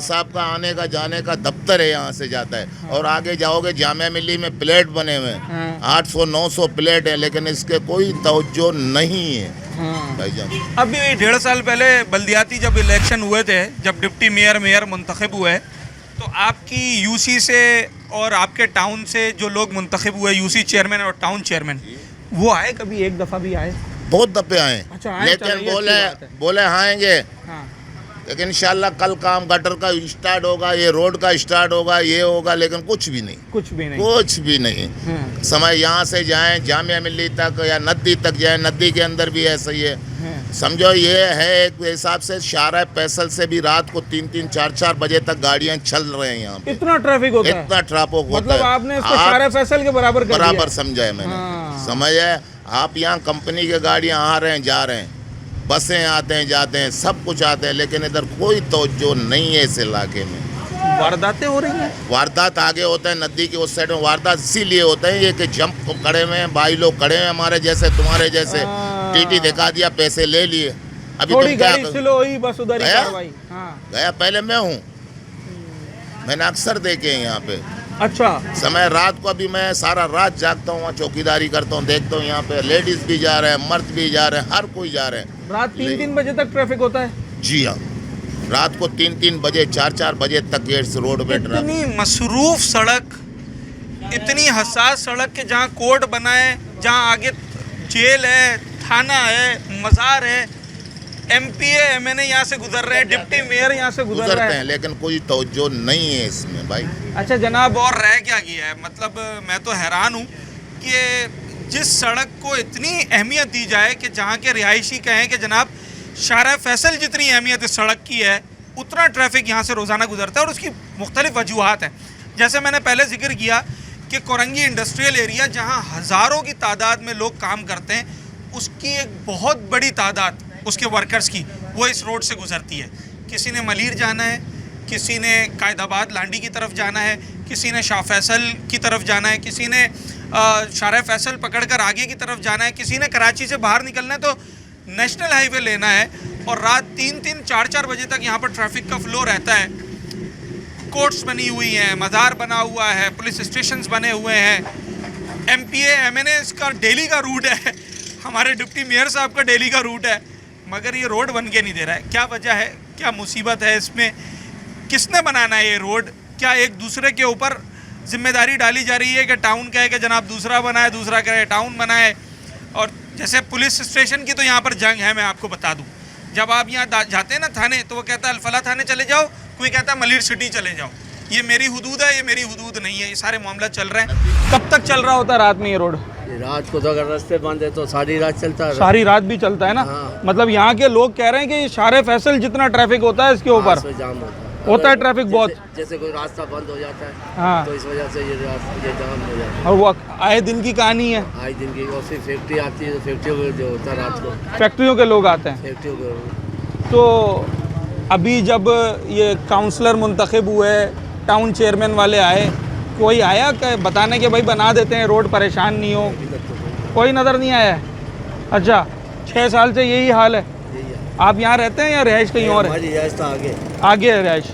साहब का आने का जाने का दफ्तर है, यहाँ से जाता है। और आगे जाओगे जामिया मिली में प्लेट बने हुए हैं, 800-900 प्लेट है, लेकिन इसके कोई तवज्जो नहीं है भाईजान। अभी 1.5 साल पहले बल्दियाती जब इलेक्शन हुए थे, जब डिप्टी मेयर मुंतखब हुए, तो आपकी यूसी से और आपके टाउन से जो लोग मुंतखब हुए, यूसी चेयरमैन और टाउन चेयरमैन, वो आए? कभी एक दफ़ा भी आए? बहुत दफे आए। अच्छा, आए, लेकिन बोले आएंगे, लेकिन इंशाल्लाह कल काम गटर का स्टार्ट होगा, ये रोड का स्टार्ट होगा, ये होगा, लेकिन कुछ भी नहीं, कुछ भी नहीं। समय यहाँ से जाएं जामिया मिली तक या नदी तक जाएं, नदी के अंदर भी ऐसा ही है। समझो ये है एक हिसाब से शारा फैसल से भी रात को 3-3, 4-4 बजे तक गाड़ियाँ चल रहे हैं यहाँ पे। इतना ट्रैफिक होता है? इतना ट्रैफिक होता है, मतलब आपने इसको शारा फैसल के बराबर कर दिया। समझा है मैंने। समझ है, आप यहाँ कंपनी के गाड़ियाँ आ रहे हैं, जा रहे हैं, बसें आते हैं, जाते हैं, सब कुछ आते हैं, लेकिन इधर कोई तवज्जो नहीं है इस इलाके में। वारदातें हो रही हैं? वारदात आगे होता है, नदी के उस साइड में वारदात इसीलिए होता है ये कि जंप खड़े हुए हैं, भाई लोग खड़े हैं हमारे जैसे, तुम्हारे जैसे, टीटी दिखा दिया, पैसे ले लिए। अभी थोड़ी गाड़ी स्लो हुई, बस उधर ही कार्रवाई। गया पहले मैं हूँ, मैंने अक्सर देखे हैं यहाँ पे। अच्छा, समय रात को अभी मैं सारा रात जागता हूँ, चौकीदारी करता हूँ, देखता हूँ यहाँ पे लेडीज भी जा रहे हैं, मर्द भी जा रहे हैं, हर कोई जा रहे हैं। रात 3-3 बजे तक ट्रैफिक होता है? जी हाँ, रात को 3-3 बजे 4-4 बजे तक ये इस रोड पे ट्रक। इतनी मसरूफ सड़क, इतनी हसास सड़क के जहाँ कोर्ट बना है, जहाँ आगे जेल है, थाना है, मज़ार है, MPA MNA यहाँ से गुजर रहे हैं, डिप्टी मेयर यहाँ से गुजर रहे गुजरते हैं। हैं, लेकिन कोई तवज्जो नहीं है इसमें भाई। अच्छा जनाब, और रह क्या गया है? मतलब मैं तो हैरान हूँ कि जिस सड़क को इतनी अहमियत दी जाए कि जहाँ के रिहायशी कहें कि जनाब शाहरा फैसल जितनी अहमियत इस सड़क की है, उतना ट्रैफिक यहाँ से रोज़ाना गुजरता है और उसकी मुख्तलिफ वजूहात हैं। जैसे मैंने पहले जिक्र किया कि कोरंगी इंडस्ट्रियल एरिया जहाँ हज़ारों की तादाद में लोग काम करते हैं, उसकी एक बहुत बड़ी तादाद उसके वर्कर्स की वो इस रोड से गुजरती है। किसी ने मलीर जाना है, किसी ने कायदाबाद लांडी की तरफ जाना है, किसी ने शाह फैसल की तरफ जाना है, किसी ने शाहरा फैसल पकड़कर आगे की तरफ जाना है, किसी ने कराची से बाहर निकलना है तो नेशनल हाईवे लेना है। और रात 3-3 4-4 बजे तक यहाँ पर ट्रैफिक का फ्लो रहता है। कोर्ट्स बनी हुई हैं, मज़ार बना हुआ है, पुलिस स्टेशंस बने हुए हैं, MPA MNA इसका डेली का रूट है, हमारे डिप्टी मेयर साहब का डेली का रूट है, मगर ये रोड बन के नहीं दे रहा है। क्या वजह है, क्या मुसीबत है इसमें? किसने बनाना है ये रोड? क्या एक दूसरे के ऊपर जिम्मेदारी डाली जा रही है कि टाउन कहे कि जनाब दूसरा बनाए, दूसरा कहे टाउन बनाए? और जैसे पुलिस स्टेशन की तो यहाँ पर जंग है, मैं आपको बता दूँ। जब आप यहाँ जाते हैं ना थाने, तो वो कहता है अल्फला थाने चले जाओ, कोई कहता है मलीर सिटी चले जाओ। ये मेरी हुदूद है, ये मेरी हुदूद नहीं है, ये सारे मामला चल रहे हैं। कब तक चल रहा होता है रात में ये रोड? रात को तो अगर रास्ते बंद है तो सारी रात चलता है। सारी रात भी चलता है ना? मतलब यहाँ के लोग कह रहे हैं कि ये शाहरा फैसल जितना ट्रैफिक होता है इसके ऊपर जाम होता है ट्रैफिक बहुत। जैसे कोई रास्ता बंद हो जाता है हाँ, तो इस वजह से ये जाम हो जाता है। और वो आए दिन की कहानी है। आज दिन की और फिर फैक्ट्री आती है तो फैक्ट्रियों में जो होता है रात को फैक्ट्रियों के लोग आते हैं। फैक्ट्रियों को तो अभी जब ये काउंसलर मुंतखब हुए, टाउन चेयरमैन वाले आए, कोई आया कि बताने के भाई बना देते हैं रोड, परेशान नहीं हो? कोई नज़र नहीं आया है? अच्छा, 6 साल से यही हाल है। आप यहाँ रहते हैं या रिहाइश कहीं और है? आगे है रिहाइश।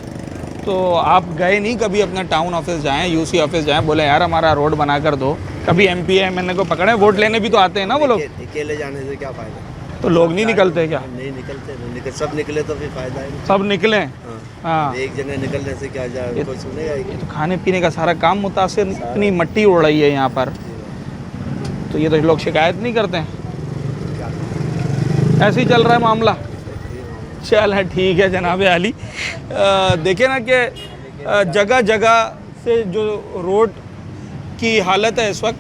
तो आप गए नहीं कभी अपना टाउन ऑफिस जाएं, UC ऑफिस जाएं, बोले यार हमारा रोड बना कर दो? कभी MPA MNA को पकड़े? वोट लेने भी तो आते हैं ना वो लोग। अकेले जाने से क्या फायदा? तो लोग नहीं निकलते क्या? नहीं निकलते, सब निकले तो फिर फायदा है। सब निकले? हाँ, एक जने निकलने से क्या जाए, कोई सुनेगा ही नहीं। तो खाने पीने का सारा काम मुतासिर, इतनी मट्टी उड़ रही है यहाँ पर, तो ये तो लोग शिकायत नहीं करते हैं? ऐसे ही चल रहा है मामला। चल है, ठीक है जनाब अली। देखे ना कि जगह जगह से जो रोड की हालत है इस वक्त,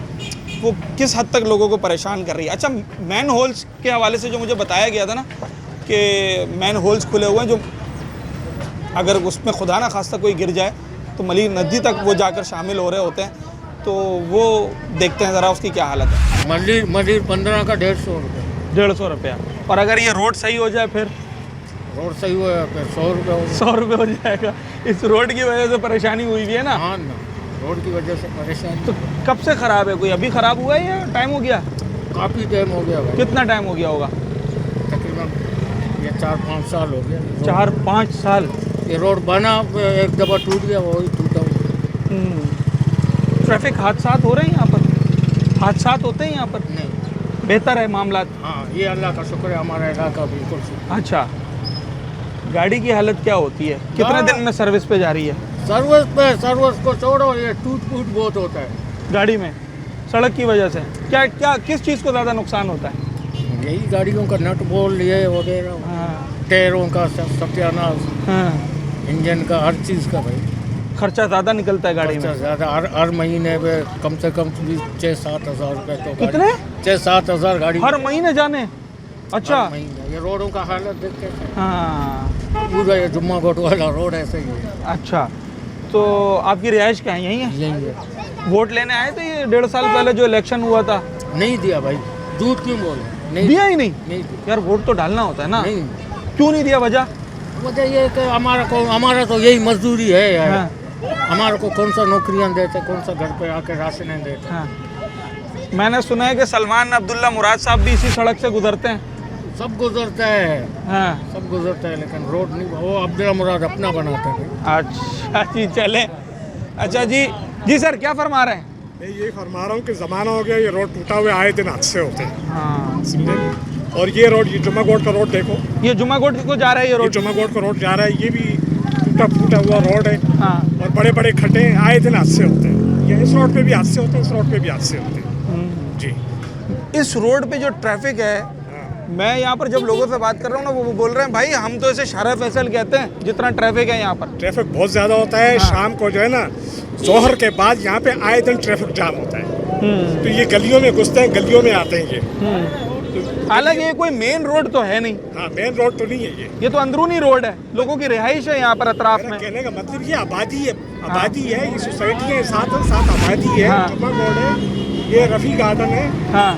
वो किस हद तक लोगों को परेशान कर रही है। अच्छा, मैन होल्स के हवाले से जो मुझे बताया गया था ना कि मैन होल्स खुले हुए हैं, जो अगर उसमें खुदा ना खास्ता कोई गिर जाए तो मलीर नदी तक वो जाकर शामिल हो रहे होते हैं, तो वो देखते हैं ज़रा उसकी क्या हालत है। मलीर 15 का 150 रुपये। 150 रुपया। और अगर ये रोड सही हो जाए फिर? रोड सही हुआ फिर 100 रुपये। 100 रुपये हो जाएगा। इस रोड की वजह से परेशानी हुई भी है ना? हाँ ना, रोड की वजह से परेशानी। तो कब से ख़राब है? कोई अभी ख़राब हुआ है या टाइम हो गया? काफ़ी टाइम हो गया भाई। कितना टाइम हो गया होगा? तकरीबन ये 4-5 साल हो गया। 4-5 साल। ये रोड बना, एक दफ़ा टूट गया, वही टूटा। ट्रैफिक हादसात हो रहे हैं यहाँ पर? हादसात होते हैं यहाँ पर? नहीं, बेहतर है मामला। हाँ, ये अल्लाह का शुक्र है, हमारा इलाका बिल्कुल। अच्छा, गाड़ी की हालत क्या होती है? कितने दिन में सर्विस पे जा रही है? सर्विस को छोड़ो, ये टूट फूट बहुत होता है गाड़ी में सड़क की वजह से। क्या क्या किस चीज़ को ज़्यादा नुकसान होता है? यही गाड़ियों का नट बोल्ट ये वगैरह, हाँ, टायरों का सत्यानाश, हाँ, इंजन का, हर चीज़ का भाई खर्चा ज़्यादा निकलता है गाड़ी में। ज़्यादा हर महीने में कम से कम 6-7 हज़ार रुपये तो। कितने? 6-7 हज़ार गाड़ी हर महीने जाने? अच्छा, हर महीने। ये रोडों का हालत देखते हैं, हाँ, पूरा ये जुम्मा कोट वाला रोड ऐसे ही है। अच्छा। तो आपकी रिहाइश कहाँ है? यहीं है? यही है। वोट लेने आए थे ये 1.5 साल पहले जो इलेक्शन हुआ था? नहीं दिया भाई, झूठ क्यों बोले? नहीं दिया ही नहीं? नहीं यार वोट तो डालना होता है ना? नहीं। क्यों नहीं दिया? वजह ये कि हमारा तो यही मजदूरी है यार। हाँ, हमारे को कौन सा नौकरियां देते, कौन सा घर पे आके राशन देते। हाँ। मैंने सुना है कि सलमान अब्दुल्ला मुराद साहब भी इसी सड़क से गुजरते हैं। सब गुजरता है, हाँ, सब गुजरता है, लेकिन रोड नहीं। वो अब्दुल्ला मुराद अपना बनाते हैं। अच्छा जी, चले। अच्छा जी, जी सर क्या फरमा रहे हैं? मैं ये फरमा रहा हूँ कि ज़माना हो गया, ये रोड टूटा हुए आए दिन हादसे होते हैं। हाँ, और ये रोड, ये जुम्मागोट का रोड देखो, ये जुम्मागोट को जा रहा है ये ये रोड। जुम्मागोट का रोड जा रहा है, ये भी टूटा फूटा हुआ रोड है। हाँ। और बड़े बड़े खड्डे आए दिन हादसे होते हैं, ये इस रोड पे भी हादसे होते हैं, इस रोड पे भी हादसे होते हैं जी। इस रोड पे जो ट्रैफिक है, मैं यहाँ पर जब लोगों से बात कर रहा हूँ ना, वो बोल रहे हैं भाई हम तो इसे शारा फैसल कहते हैं, जितना ट्रैफिक है यहाँ पर। ट्रैफिक बहुत ज़्यादा होता है। शाम को जो है ना, जोहर के बाद यहाँ पे आए दिन ट्रैफिक जाम होता है। तो ये गलियों में घुसते हैं, गलियों में आते हैं ये। हालांकि ये कोई मेन रोड तो है नहीं। हाँ, मेन रोड तो नहीं है ये तो अंदरूनी रोड है, लोगों की रिहाइश है यहाँ पर अतराफ में। कहने का मतलब ये आबादी है, आबादी है, ये सोसाइटी है, साथ साथ आबादी है। जुम्मागोट है, ये रफ़ी गार्डन है, हाँ।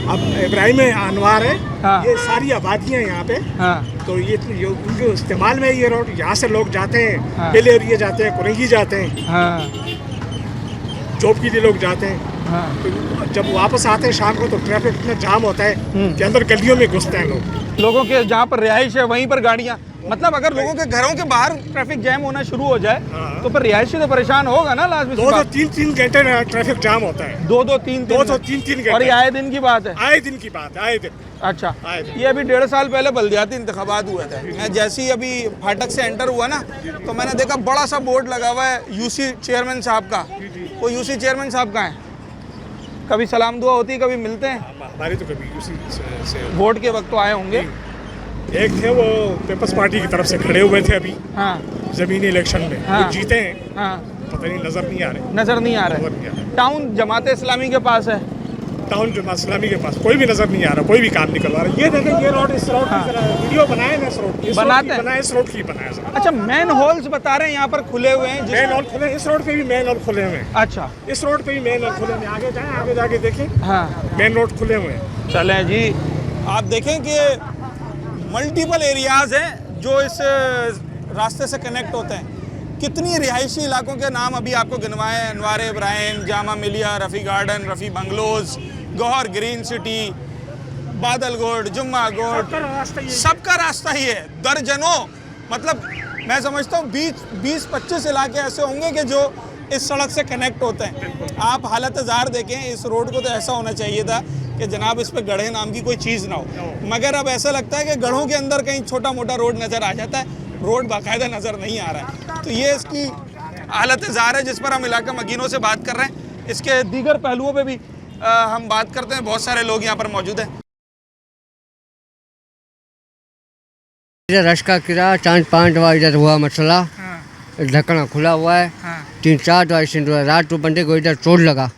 अब इब्राहिम अनवार है, हाँ। ये सारी आबादियाँ यहाँ पे। हाँ। तो ये उनके इस्तेमाल में ये रोड, यहाँ से लोग जाते हैं, हाँ। बिल एरिया जाते हैं, कुरंगी जाते हैं, हाँ। जॉब के लिए लोग जाते हैं। हाँ। तो जब वापस आते हैं शाम को तो ट्रैफिक इतना जाम होता है कि अंदर गलियों में घुसते हैं लोग। लोगों के जहाँ पर रिहाइश है वहीं पर गाड़ियाँ, मतलब अगर लोगों के घरों के बाहर ट्रैफिक जैम होना शुरू हो जाए तो फिर रिहायशी तो परेशान होगा ना। लाजमी सी बात। 2-3 घंटे ट्रैफिक जाम होता है। 2-3 घंटे। और ये आए दिन की बात है। आए दिन की बात है, आए दिन। अच्छा, आए दिन। ये अभी 1.5 साल पहले बल्दियाती इंतखाबात हुए थे। मैं जैसे ही अभी फाटक से एंटर हुआ ना, तो मैंने देखा बड़ा सा बोर्ड लगा हुआ है यूसी चेयरमैन साहब का। वो यूसी चेयरमैन साहब का है, कभी सलाम दुआ होती है, कभी मिलते हैं। हमारी तो कभी उसी से वोट के वक्त तो आए होंगे। एक थे वो पीपल्स पार्टी की तरफ से खड़े हुए थे अभी हाँ। जमीनी इलेक्शन में। हाँ। वो जीते हैं। हाँ। पता नहीं, नजर नहीं आ रहे। नजर नहीं आ नजर रहे। नहीं आ रहे। टाउन जमात इस्लामी के पास है। टाउन जमात इस्लामी के पास कोई भी नजर नहीं आ रहा, कोई भी काम नहीं करवा रहा। ये देखें, ये रोड, इस रोड की जरा वीडियो बनाए ना, इस रोड की, बनाते हैं। बनाए, इस रोड की बनाए जरा। अच्छा, मेन हॉल्स बता रहे हैं यहाँ पर खुले हुए हैं। मेन हॉल खुले, इस रोड पे भी मेन हॉल खुले हुए हैं। अच्छा, इस रोड पे भी मेन हॉल खुले हुए हैं। आगे जाएं, आगे जाके देखें, हाँ। मेन रोड खुले हुए हैं। चलें जी, आप देखें कि मल्टीपल एरियाज़ हैं जो इस रास्ते से कनेक्ट होते हैं। कितनी रिहायशी इलाकों के नाम अभी आपको गिनवाए हैं, अनवार Ibrahim, Jama Millia, Rafi garden, Rafi bungalows, Gauhar green city, Badalgot, Jummagot, सबका रास्ता ही है। दर्जनों, मतलब मैं समझता हूँ 20-25 इलाके ऐसे होंगे कि जो इस सड़क से कनेक्ट होते हैं। आप हालत ज़ार देखें, इस रोड को तो ऐसा होना चाहिए था कि जनाब इस पे गढ़े नाम की कोई चीज़ ना हो, मगर अब ऐसा लगता है कि गढ़ों के अंदर कहीं छोटा मोटा रोड नज़र आ जाता है, रोड बाकायदा नज़र नहीं आ रहा है। तो ये इसकी हालत ज़ार है जिस पर हम इलाका मकीनों से बात कर रहे हैं। इसके दीगर पहलुओं पे भी हम बात करते हैं। बहुत सारे लोग यहाँ पर मौजूद हैं। इधर रश का किरा 4-5 दफा इधर हुआ मसला। ढक्कन खुला हुआ है। 3-4 दफा एक्सीडेंट हुआ। रात को बंदे को इधर चोट लगा,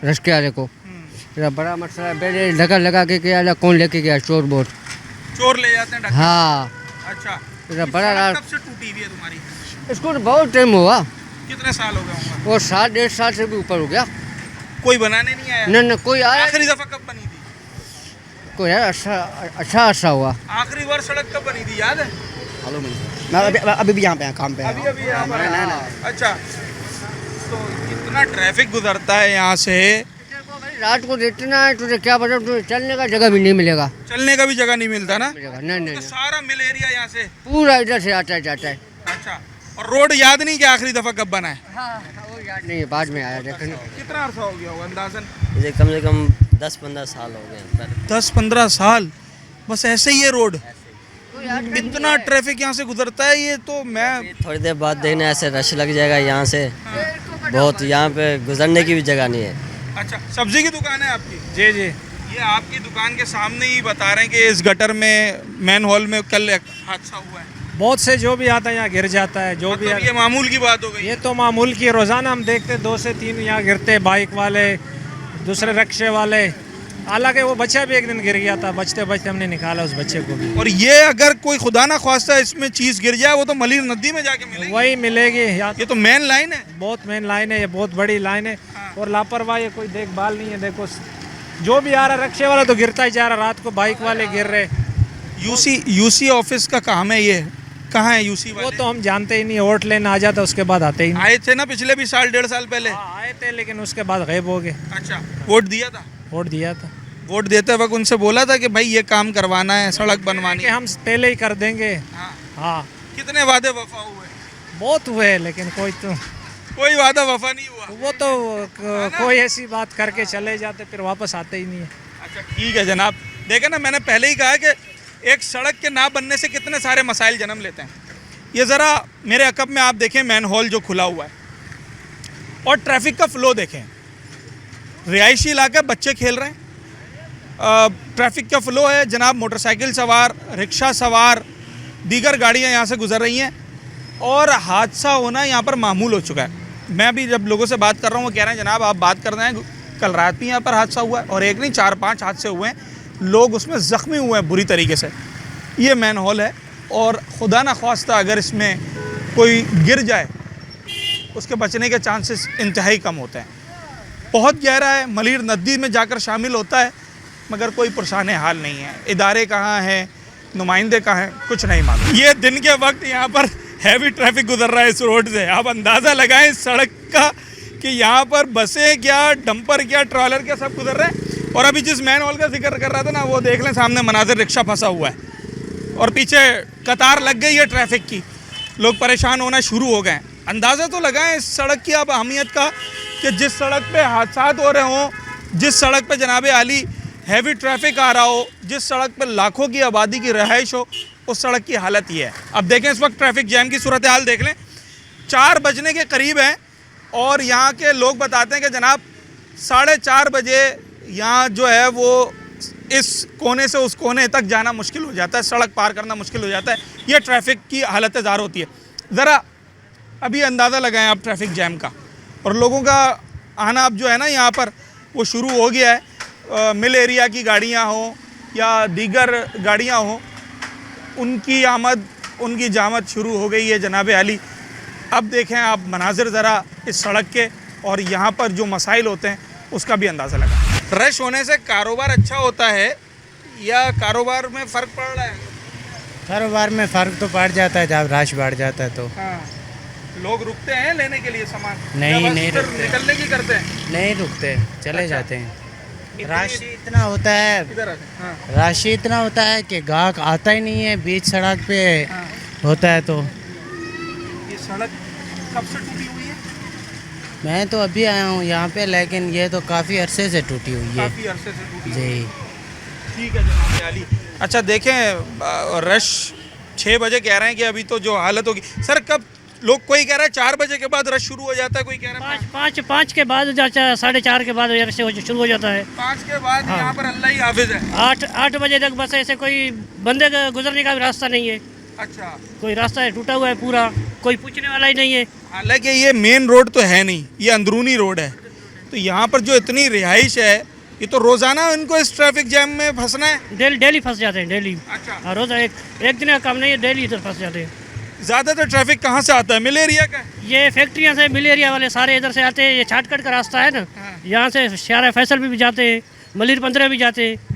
रश के वाले को। इधर बड़ा मसला है। पहले ढक्कन लगा के गया, कौन लेके गया? चोर बोट, चोर ले जाते हैं ढक्कन। हाँ। अच्छा, इधर बड़ा रात। कब से टूटी हुई है तुम्हारी? इसको तो बहुत टाइम हुआ। कितने साल हो गए होंगे? वो 7-1.5 साल से भी ऊपर हो गया। कोई बनाने नहीं आया? न कोई आया। आखिरी दफा कब बनी थी? कोई यार अच्छा हुआ। आखिरी बार सड़क कब बनी थी, याद है? मैं अभी भी यहाँ पे काम पे अभी यहाँ पर। अच्छा, तो इतना ट्रैफिक गुजरता है यहाँ से, रात को इतना है तुझे क्या पता, तुझे चलने का जगह भी नहीं मिलेगा। चलने का भी जगह नहीं मिलता ना? नहीं। तो सारा मिल एरिया यहाँ से पूरा इधर से आता है जाता है। अच्छा, और रोड याद नहीं कि आखिरी दफा कब बना है? वो याद नहीं है, बाद में आया देखने। कितना अर्सा हो गया होगा अंदाजन? मुझे कम से कम 10-15 साल हो गए। 10-15 साल बस ऐसे ही है रोड। इतना ट्रैफिक यहाँ से गुजरता है, ये तो मैं थोड़ी देर बाद देखने ऐसे रश लग जाएगा यहाँ से बहुत। यहाँ पे गुजरने की भी जगह नहीं है। अच्छा, सब्जी की दुकान है आपकी? जी जी। ये आपकी दुकान के सामने ही बता रहे हैं कि इस गटर में, मैन हॉल में कल एक हादसा हुआ है। बहुत से जो भी आता है यहाँ गिर जाता है। जो भी ये मामूल की बात हो गई। ये तो मामूल की, रोज़ाना हम देखते हैं 2 से 3 यहाँ गिरते, बाइक वाले, दूसरे रिक्शे वाले। हालांकि वो बच्चा भी एक दिन गिर गया था, बचते बचते हमने निकाला उस बच्चे को भी। और ये अगर कोई खुदा ना ख्वास्ता इसमें चीज़ गिर जाए, वो तो मलिर नदी में जाके मिलेगी। वही मिलेगी। ये तो मेन लाइन है, बहुत मेन लाइन है, ये बहुत बड़ी लाइन है। और लापरवाही, कोई देखभाल नहीं है। देखो जो भी आ रहा रिक्शे वाला तो गिरता ही जा रहा, रात को बाइक वाले गिर रहे। यूसी ऑफिस का काम है ये, कहाँ है यूसी वाले? वो तो हम जानते ही नहीं, वोट लेना आ जाता उसके बाद आते ही नहीं। आए थे ना पिछले भी साल, 1.5 साल पहले आए थे, लेकिन उसके बाद गायब हो गए। अच्छा, वोट दिया था? वोट दिया था। वोट देते वक्त उनसे बोला था कि भाई ये काम करवाना है, सड़क बनवानी कि हम पहले ही कर देंगे। हाँ। कितने वादे वफा हुए? बहुत हुए, लेकिन कोई वादा वफा नहीं हुआ। वो तो कोई ऐसी बात करके चले जाते, फिर वापस आते ही नहीं है। अच्छा, ठीक है जनाब, देखे ना, मैंने पहले ही कहा कि एक सड़क के ना बनने से कितने सारे मसाइल जन्म लेते हैं। ये ज़रा मेरे अकब में आप देखें मैन होल जो खुला हुआ है और ट्रैफिक का फ़्लो देखें। रिहायशी इलाका, बच्चे खेल रहे हैं, ट्रैफिक का फ़्लो है जनाब, मोटरसाइकिल सवार, रिक्शा सवार, दीगर गाड़ियाँ यहाँ से गुजर रही हैं और हादसा होना यहाँ पर मामूल हो चुका है। मैं भी जब लोगों से बात कर रहा हूँ वो कह रहे हैं जनाब आप बात कर रहे हैं, कल रात भी यहाँ पर हादसा हुआ है और एक नहीं 4-5 हादसे हुए हैं, लोग उसमें ज़ख्मी हुए हैं बुरी तरीके से। ये मैन होल है और खुदा न ख्वास्ता अगर इसमें कोई गिर जाए उसके बचने के चांसेस इंतहाई कम होते हैं। बहुत गहरा है, मलीर नदी में जाकर शामिल होता है मगर कोई पुरसान हाल नहीं है। इदारे कहाँ हैं, नुमाइंदे कहाँ हैं, कुछ नहीं मालूम। ये दिन के वक्त यहाँ पर हैवी ट्रैफिक गुजर रहा है इस रोड से। आप अंदाज़ा लगाएं इस सड़क का कि यहाँ पर बसें क्या, डंपर क्या, ट्रॉलर क्या, सब गुजर रहे हैं। और अभी जिस मैन होल का जिक्र कर रहा था ना, वो देख लें सामने मनाजिर, रिक्शा फंसा हुआ है और पीछे कतार लग गई है ट्रैफिक की, लोग परेशान होना शुरू हो गए। अंदाज़ा तो लगाएं इस सड़क की आप अहमियत का कि जिस सड़क पे हादसात हो रहे हों, जिस सड़क पे जनाब आली हैवी ट्रैफिक आ रहा हो, जिस सड़क पे लाखों की आबादी की रहाइश हो, उस सड़क की हालत ये है। अब देखें इस वक्त ट्रैफिक जैम की सूरत हाल देख लें, 4 बजने के करीब हैं और यहाँ के लोग बताते हैं कि जनाब 4:30 बजे यहाँ जो है वो इस कोने से उस कोने तक जाना मुश्किल हो जाता है, सड़क पार करना मुश्किल हो जाता है। ये ट्रैफिक की हालत ज़ार होती है। ज़रा अभी अंदाज़ा लगाएं आप ट्रैफिक जैम का, और लोगों का आना अब जो है ना यहाँ पर वो शुरू हो गया है। मिल एरिया की गाड़ियाँ हों या दीगर गाड़ियाँ हों, उनकी आमद, उनकी जामद शुरू हो गई है जनाब आली। अब देखें आप मनाजिर ज़रा इस सड़क के और यहाँ पर जो मसाइल होते हैं उसका भी अंदाज़ा लगा। रश होने से कारोबार अच्छा होता है या कारोबार में फ़र्क पड़ रहा है? कारोबार में फ़र्क तो पड़ जाता है जब रश बढ़ जाता है तो। हाँ, लोग रुकते हैं लेने के लिए सामान? नहीं रुकते, निकलने की करते हैं? नहीं रुकते, चले अच्छा। जाते हैं। रश इतना होता है, हाँ। रश इतना होता है कि गाहक आता ही नहीं है, बीच सड़क पे होता है। तो ये सड़क कब से टूटी हुई है? मैं तो अभी आया हूँ यहाँ पे, लेकिन ये तो काफ़ी अरसे से टूटी हुई है। काफ़ी अरसे से टूटी जी, ठीक है जनाब आली। अच्छा देखें, रश 6 बजे कह रहे हैं कि अभी तो जो हालत होगी। सर कब लोग, कोई कह रहा है 4 बजे के बाद रश शुरू हो जाता है, कोई कह रहा है 5 के बाद, 4:30 के बाद रश शुरू हो जाता है। 5 के बाद यहाँ पर अल्लाह ही हाफिज है। 8 बजे तक बस ऐसे कोई बंदे का गुजरने का भी रास्ता नहीं है। अच्छा, कोई रास्ता है टूटा हुआ है पूरा, कोई पूछने वाला ही नहीं है। हालांकि ये मेन रोड तो है नहीं, ये अंदरूनी रोड है, तो यहाँ पर जो इतनी रिहाइश है, ये तो रोज़ाना इनको इस ट्रैफिक जैम में फंसना है। डेली फंस जाते हैं, डेली। अच्छा, रोज़ एक दिन का काम नहीं है, डेली इधर फंस जाते हैं। ज़्यादातर ट्रैफिक कहाँ से आता है? मिल एरिया का? ये फैक्ट्रियाँ से, मिल एरिया वाले सारे इधर से आते हैं। ये छाटकट का रास्ता है ना, यहाँ से शारा फैसल भी जाते हैं, मलिर 15 भी जाते हैं।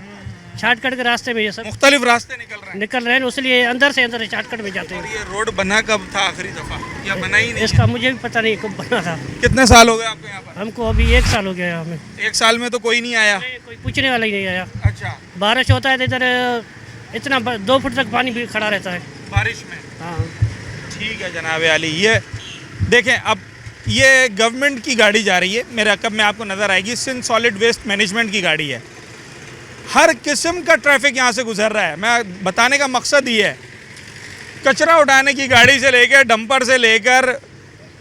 छाटकट के रास्ते में ये सब मुख्तलिफ रास्ते निकल रहे हैं, इसलिए अंदर से अंदर छाटकट में जाते और हैं। ये रोड बना कब था आखिरी दफ़ा, या बना ही नहीं? इसका मुझे भी पता नहीं कब बना था। कितने साल हो गए आपको यहाँ पर? हमको अभी 1 साल हो गया हमें। 1 साल में तो कोई नहीं आया? कोई पूछने वाला ही नहीं आया। अच्छा, बारिश होता है तो इधर इतना 2 फुट तक पानी भी खड़ा रहता है बारिश में। हाँ, ठीक है जनाब आली। ये देखें, अब ये गवर्नमेंट की गाड़ी जा रही है, मेरे अकब में आपको नज़र आएगी, सिंध सॉलिड वेस्ट मैनेजमेंट की गाड़ी है। हर किस्म का ट्रैफिक यहाँ से गुजर रहा है। मैं बताने का मकसद ये है, कचरा उठाने की गाड़ी से लेकर, डंपर से लेकर,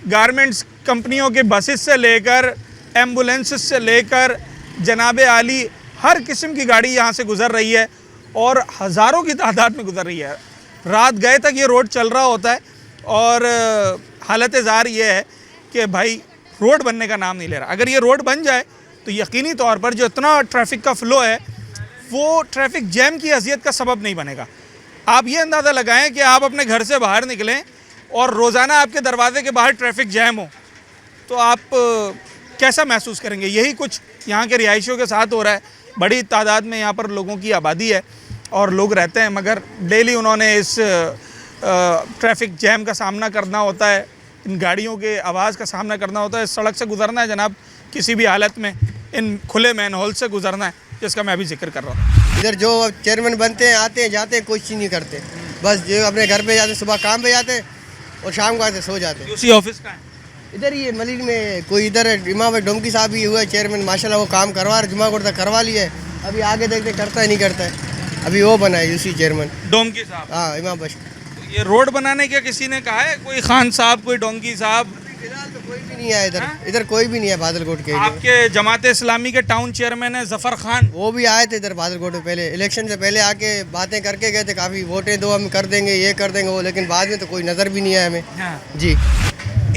गारमेंट्स कंपनियों के बसेस से लेकर, एम्बुलेंस से लेकर, जनाब आली हर किस्म की गाड़ी यहाँ से गुजर रही है और हज़ारों की तादाद में गुजर रही है। रात गए तक ये रोड चल रहा होता है और हालत ज़ार ये है कि भाई रोड बनने का नाम नहीं ले रहा। अगर ये रोड बन जाए तो यकीनी तौर पर जो इतना ट्रैफिक का फ़्लो है वो ट्रैफिक जैम की अजियत का सबब नहीं बनेगा। आप ये अंदाज़ा लगाएं कि आप अपने घर से बाहर निकलें और रोज़ाना आपके दरवाजे के बाहर ट्रैफिक जैम हो, तो आप कैसा महसूस करेंगे? यही कुछ यहाँ के रिहायशियों के साथ हो रहा है। बड़ी तादाद में यहाँ पर लोगों की आबादी है और लोग रहते हैं, मगर डेली उन्होंने इस ट्रैफिक जैम का सामना करना होता है, इन गाड़ियों के आवाज़ का सामना करना होता है। इस सड़क से गुजरना है जनाब, किसी भी हालत में इन खुले मैन होल से गुजरना है, जिसका मैं अभी जिक्र कर रहा हूँ। इधर जो चेयरमैन बनते हैं, आते हैं जाते हैं, कोई चीज़ नहीं करते, बस जो अपने घर पे जाते, सुबह काम पे जाते और शाम को आते सो जाते। उसी ऑफिस का है इधर ही मलिक में कोई, इधर इमाम डोमकी साहब भी हुए चेयरमैन, माशाल्लाह वो काम करवा रहे, जुमा को तक करवा लिए, अभी आगे देखते करता है नहीं करता है। अभी वो बना है यूसी चेयरमैन डोंकी साहब। हाँ इमाम बख्श। ये रोड बनाने का किसी ने कहा है, कोई खान साहब, कोई डोंकी साहब? फिलहाल तो कोई भी नहीं है इधर। इधर कोई भी नहीं है बादलकोट के। आपके जमात इस्लामी के टाउन चेयरमैन है जफर खान, वो भी आए थे इधर बादलकोट में पहले, इलेक्शन से पहले आके बातें करके गए थे, काफ़ी वोटें दो हम कर देंगे, ये कर देंगे वो, लेकिन बाद में तो कोई नज़र भी नहीं आया हमें। हाँ। जी।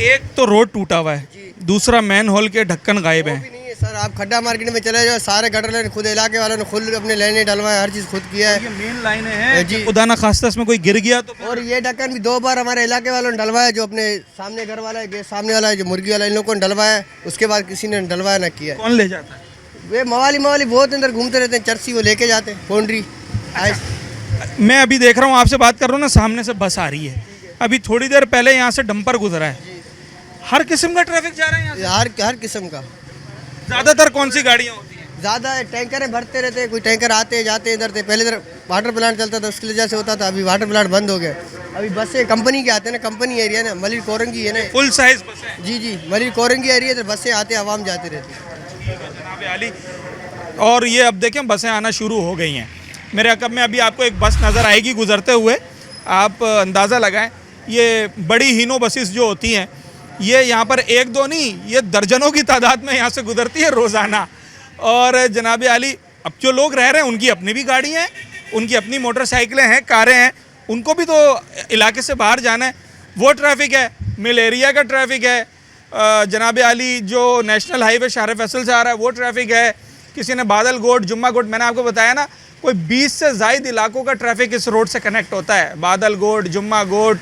एक तो रोड टूटा हुआ है, दूसरा मैन होल के ढक्कन गायब हैं। नहीं है सर, आप खड्डा मार्केट में चले जाओ, सारे गटर लाइन खुद इलाके वालों ने खुद अपने लाइनें डलवाए, हर चीज़ खुद किया है। ये मेन लाइनें हैं जी। खुदा ना खास्ता इसमें कोई गिर गया तो। और ये ढक्कन भी 2 बार हमारे इलाके वालों ने डलवाया, जो अपने सामने घर वाला है, गेट सामने वाला है, जो मुर्गी वाला, इन लोगों ने डलवाया, उसके बाद किसी ने डलवाया ना किया। कौन ले जाता है? वे मवाली बहुत अंदर घूमते रहते हैं, चर्सी वो लेके जाते हैं बाउंड्री। मैं अभी देख रहा हूँ, आपसे बात कर रहा हूँ ना, सामने से बस आ रही है, अभी थोड़ी देर पहले यहाँ से डंपर गुजरा है। हर किस्म का ट्रैफिक जा रहा है यहाँ से? हर किस्म का। ज़्यादातर कौन सी गाड़ियाँ होती हैं? ज़्यादा टैंकर भरते रहते हैं, कोई टैंकर आते जाते हैं इधर से। पहले इधर वाटर प्लांट चलता था, उसकी वजह से होता था, अभी वाटर प्लांट बंद हो गया। अभी बसें कंपनी के आते हैं ना, कंपनी एरिया ना, मलिर कोरंगी है ना, फुल साइज बसें। जी जी, मलिर कोरंगी एरिया, इधर बसें आते हैं, आवाम जाते रहती है। जनाब आली, और ये अब देखें बसें आना शुरू हो गई हैं। मेरे अकब में अभी आपको एक बस नज़र आएगी गुजरते हुए, आप अंदाज़ा लगाएं। ये बड़ी हीनो बसेस जो होती हैं, ये यहाँ पर एक दो नहीं, ये दर्जनों की तादाद में यहाँ से गुजरती है रोज़ाना। और जनाब आली, अब जो लोग रह रहे हैं उनकी अपनी भी गाड़ी हैं, उनकी अपनी मोटरसाइकिलें हैं, कारें हैं, उनको भी तो इलाके से बाहर जाना है, वो ट्रैफिक है। मिल एरिया का ट्रैफिक है, जनाब आली जो नेशनल हाईवे शार फैसल से आ रहा है वो ट्रैफिक है। किसी ने बादलकोट, जुम्माकोट, मैंने आपको बताया ना, कोई 20 से ज़ायद इलाकों का ट्रैफिक इस रोड से कनेक्ट होता है। बादलकोट, जुम्माकोट,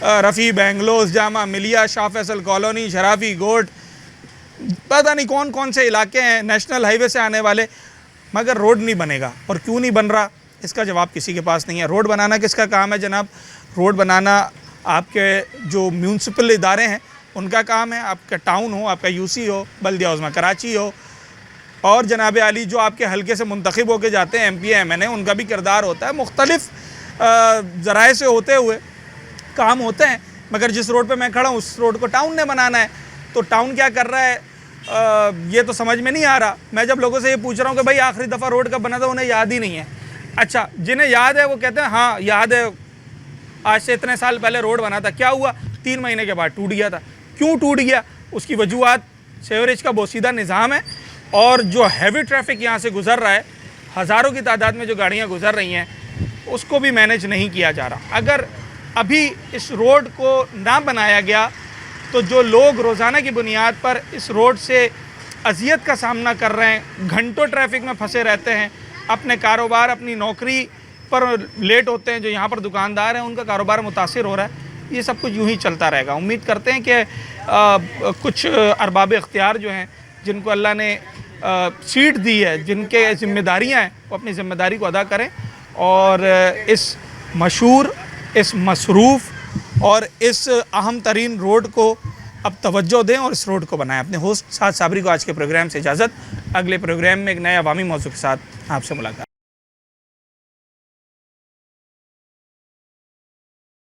रफ़ी, बेंगलोस, जामा मिलिया, शाह फैसल कॉलोनी, शराफी गोट, पता नहीं कौन कौन से इलाके हैं नेशनल हाईवे से आने वाले, मगर रोड नहीं बनेगा। और क्यों नहीं बन रहा, इसका जवाब किसी के पास नहीं है। रोड बनाना किसका काम है जनाब? रोड बनाना आपके जो म्यूनसिपल इदारे हैं उनका काम है। आपका टाउन हो, आपका यूसी हो, बल्दिया उज़्मा कराची हो, और जनाब आली जो आपके हल्के से मुंतखब होकर जाते हैं MP MNA, उनका भी किरदार होता है। मुख्तलिफ ज़राए से होते हुए काम होते हैं, मगर जिस रोड पे मैं खड़ा हूँ उस रोड को टाउन ने बनाना है। तो टाउन क्या कर रहा है, ये तो समझ में नहीं आ रहा। मैं जब लोगों से ये पूछ रहा हूँ कि भाई आखिरी दफ़ा रोड कब बना था, उन्हें याद ही नहीं है। अच्छा, जिन्हें याद है वो कहते हैं हाँ याद है, आज से इतने साल पहले रोड बना था। क्या हुआ? 3 महीने के बाद टूट गया था। क्यों टूट गया? उसकी वजूहत सीवरेज का बोसीदा निज़ाम है, और जो हैवी ट्रैफिक यहाँ से गुज़र रहा है, हज़ारों की तादाद में जो गाड़ियाँ गुज़र रही हैं, उसको भी मैनेज नहीं किया जा रहा। अगर अभी इस रोड को ना बनाया गया तो जो लोग रोज़ाना की बुनियाद पर इस रोड से अजियत का सामना कर रहे हैं, घंटों ट्रैफिक में फंसे रहते हैं, अपने कारोबार, अपनी नौकरी पर लेट होते हैं, जो यहाँ पर दुकानदार हैं उनका कारोबार मुतासिर हो रहा है, ये सब कुछ यूँ ही चलता रहेगा। उम्मीद करते हैं कि कुछ अरबाब इख्तियार जो हैं, जिनको अल्लाह ने सीट दी है, जिनके ज़िम्मेदारियाँ हैं, वो अपनी ज़िम्मेदारी को अदा करें और इस मशहूर, इस मसरूफ़ और इस अहम तरीन रोड को अब तवज्जो दें और इस रोड को बनाएं। अपने होस्ट साद साबरी को आज के प्रोग्राम से इजाज़त। अगले प्रोग्राम में एक नए अवामी मौजू के साथ आपसे मुलाकात।